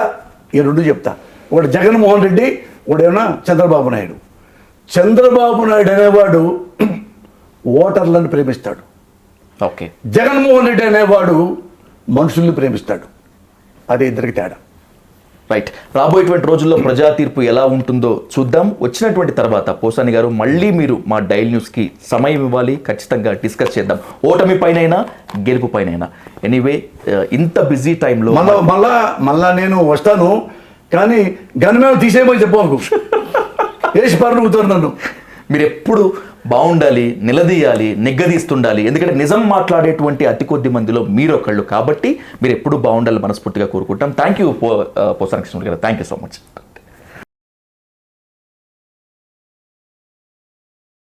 ఈ 2 చెప్తా. ఒకటి జగన్మోహన్ రెడ్డి, ఒకడేమన్నా చంద్రబాబు నాయుడు. చంద్రబాబు నాయుడు అనేవాడు ఓటర్లను ప్రేమిస్తాడు. ఓకే. జగన్మోహన్ రెడ్డి అనేవాడు మనుషుల్ని ప్రేమిస్తాడు. అదే ఇద్దరికి తేడా. రైట్. రాబోయేటువంటి రోజుల్లో ప్రజా తీర్పు ఎలా ఉంటుందో చూద్దాం. వచ్చినటువంటి తర్వాత పోసాని గారు మళ్ళీ మీరు మా డైల్ న్యూస్కి సమయం ఇవ్వాలి, ఖచ్చితంగా డిస్కస్ చేద్దాం. ఓటమి పైనైనా గెలుపు పైనైనా. ఎనీవే, ఇంత బిజీ టైంలో మళ్ళా నేను వస్తాను, కానీ గన్మేమో తీసేయమని చెప్పు, వేసి పరుగుతారు నన్ను. మీరు ఎప్పుడు బాగుండాలి, నిలదీయాలి, నిగ్గదీస్తుండాలి. ఎందుకంటే నిజం మాట్లాడేటువంటి అతి కొద్ది మందిలో మీరు ఒకళ్ళు కాబట్టి మీరు ఎప్పుడు బాగుండాలి మనస్ఫూర్తిగా కోరుకుంటాం. థ్యాంక్ యూ పోసాని కృష్ణ గారు, థ్యాంక్ యూ సో మచ్.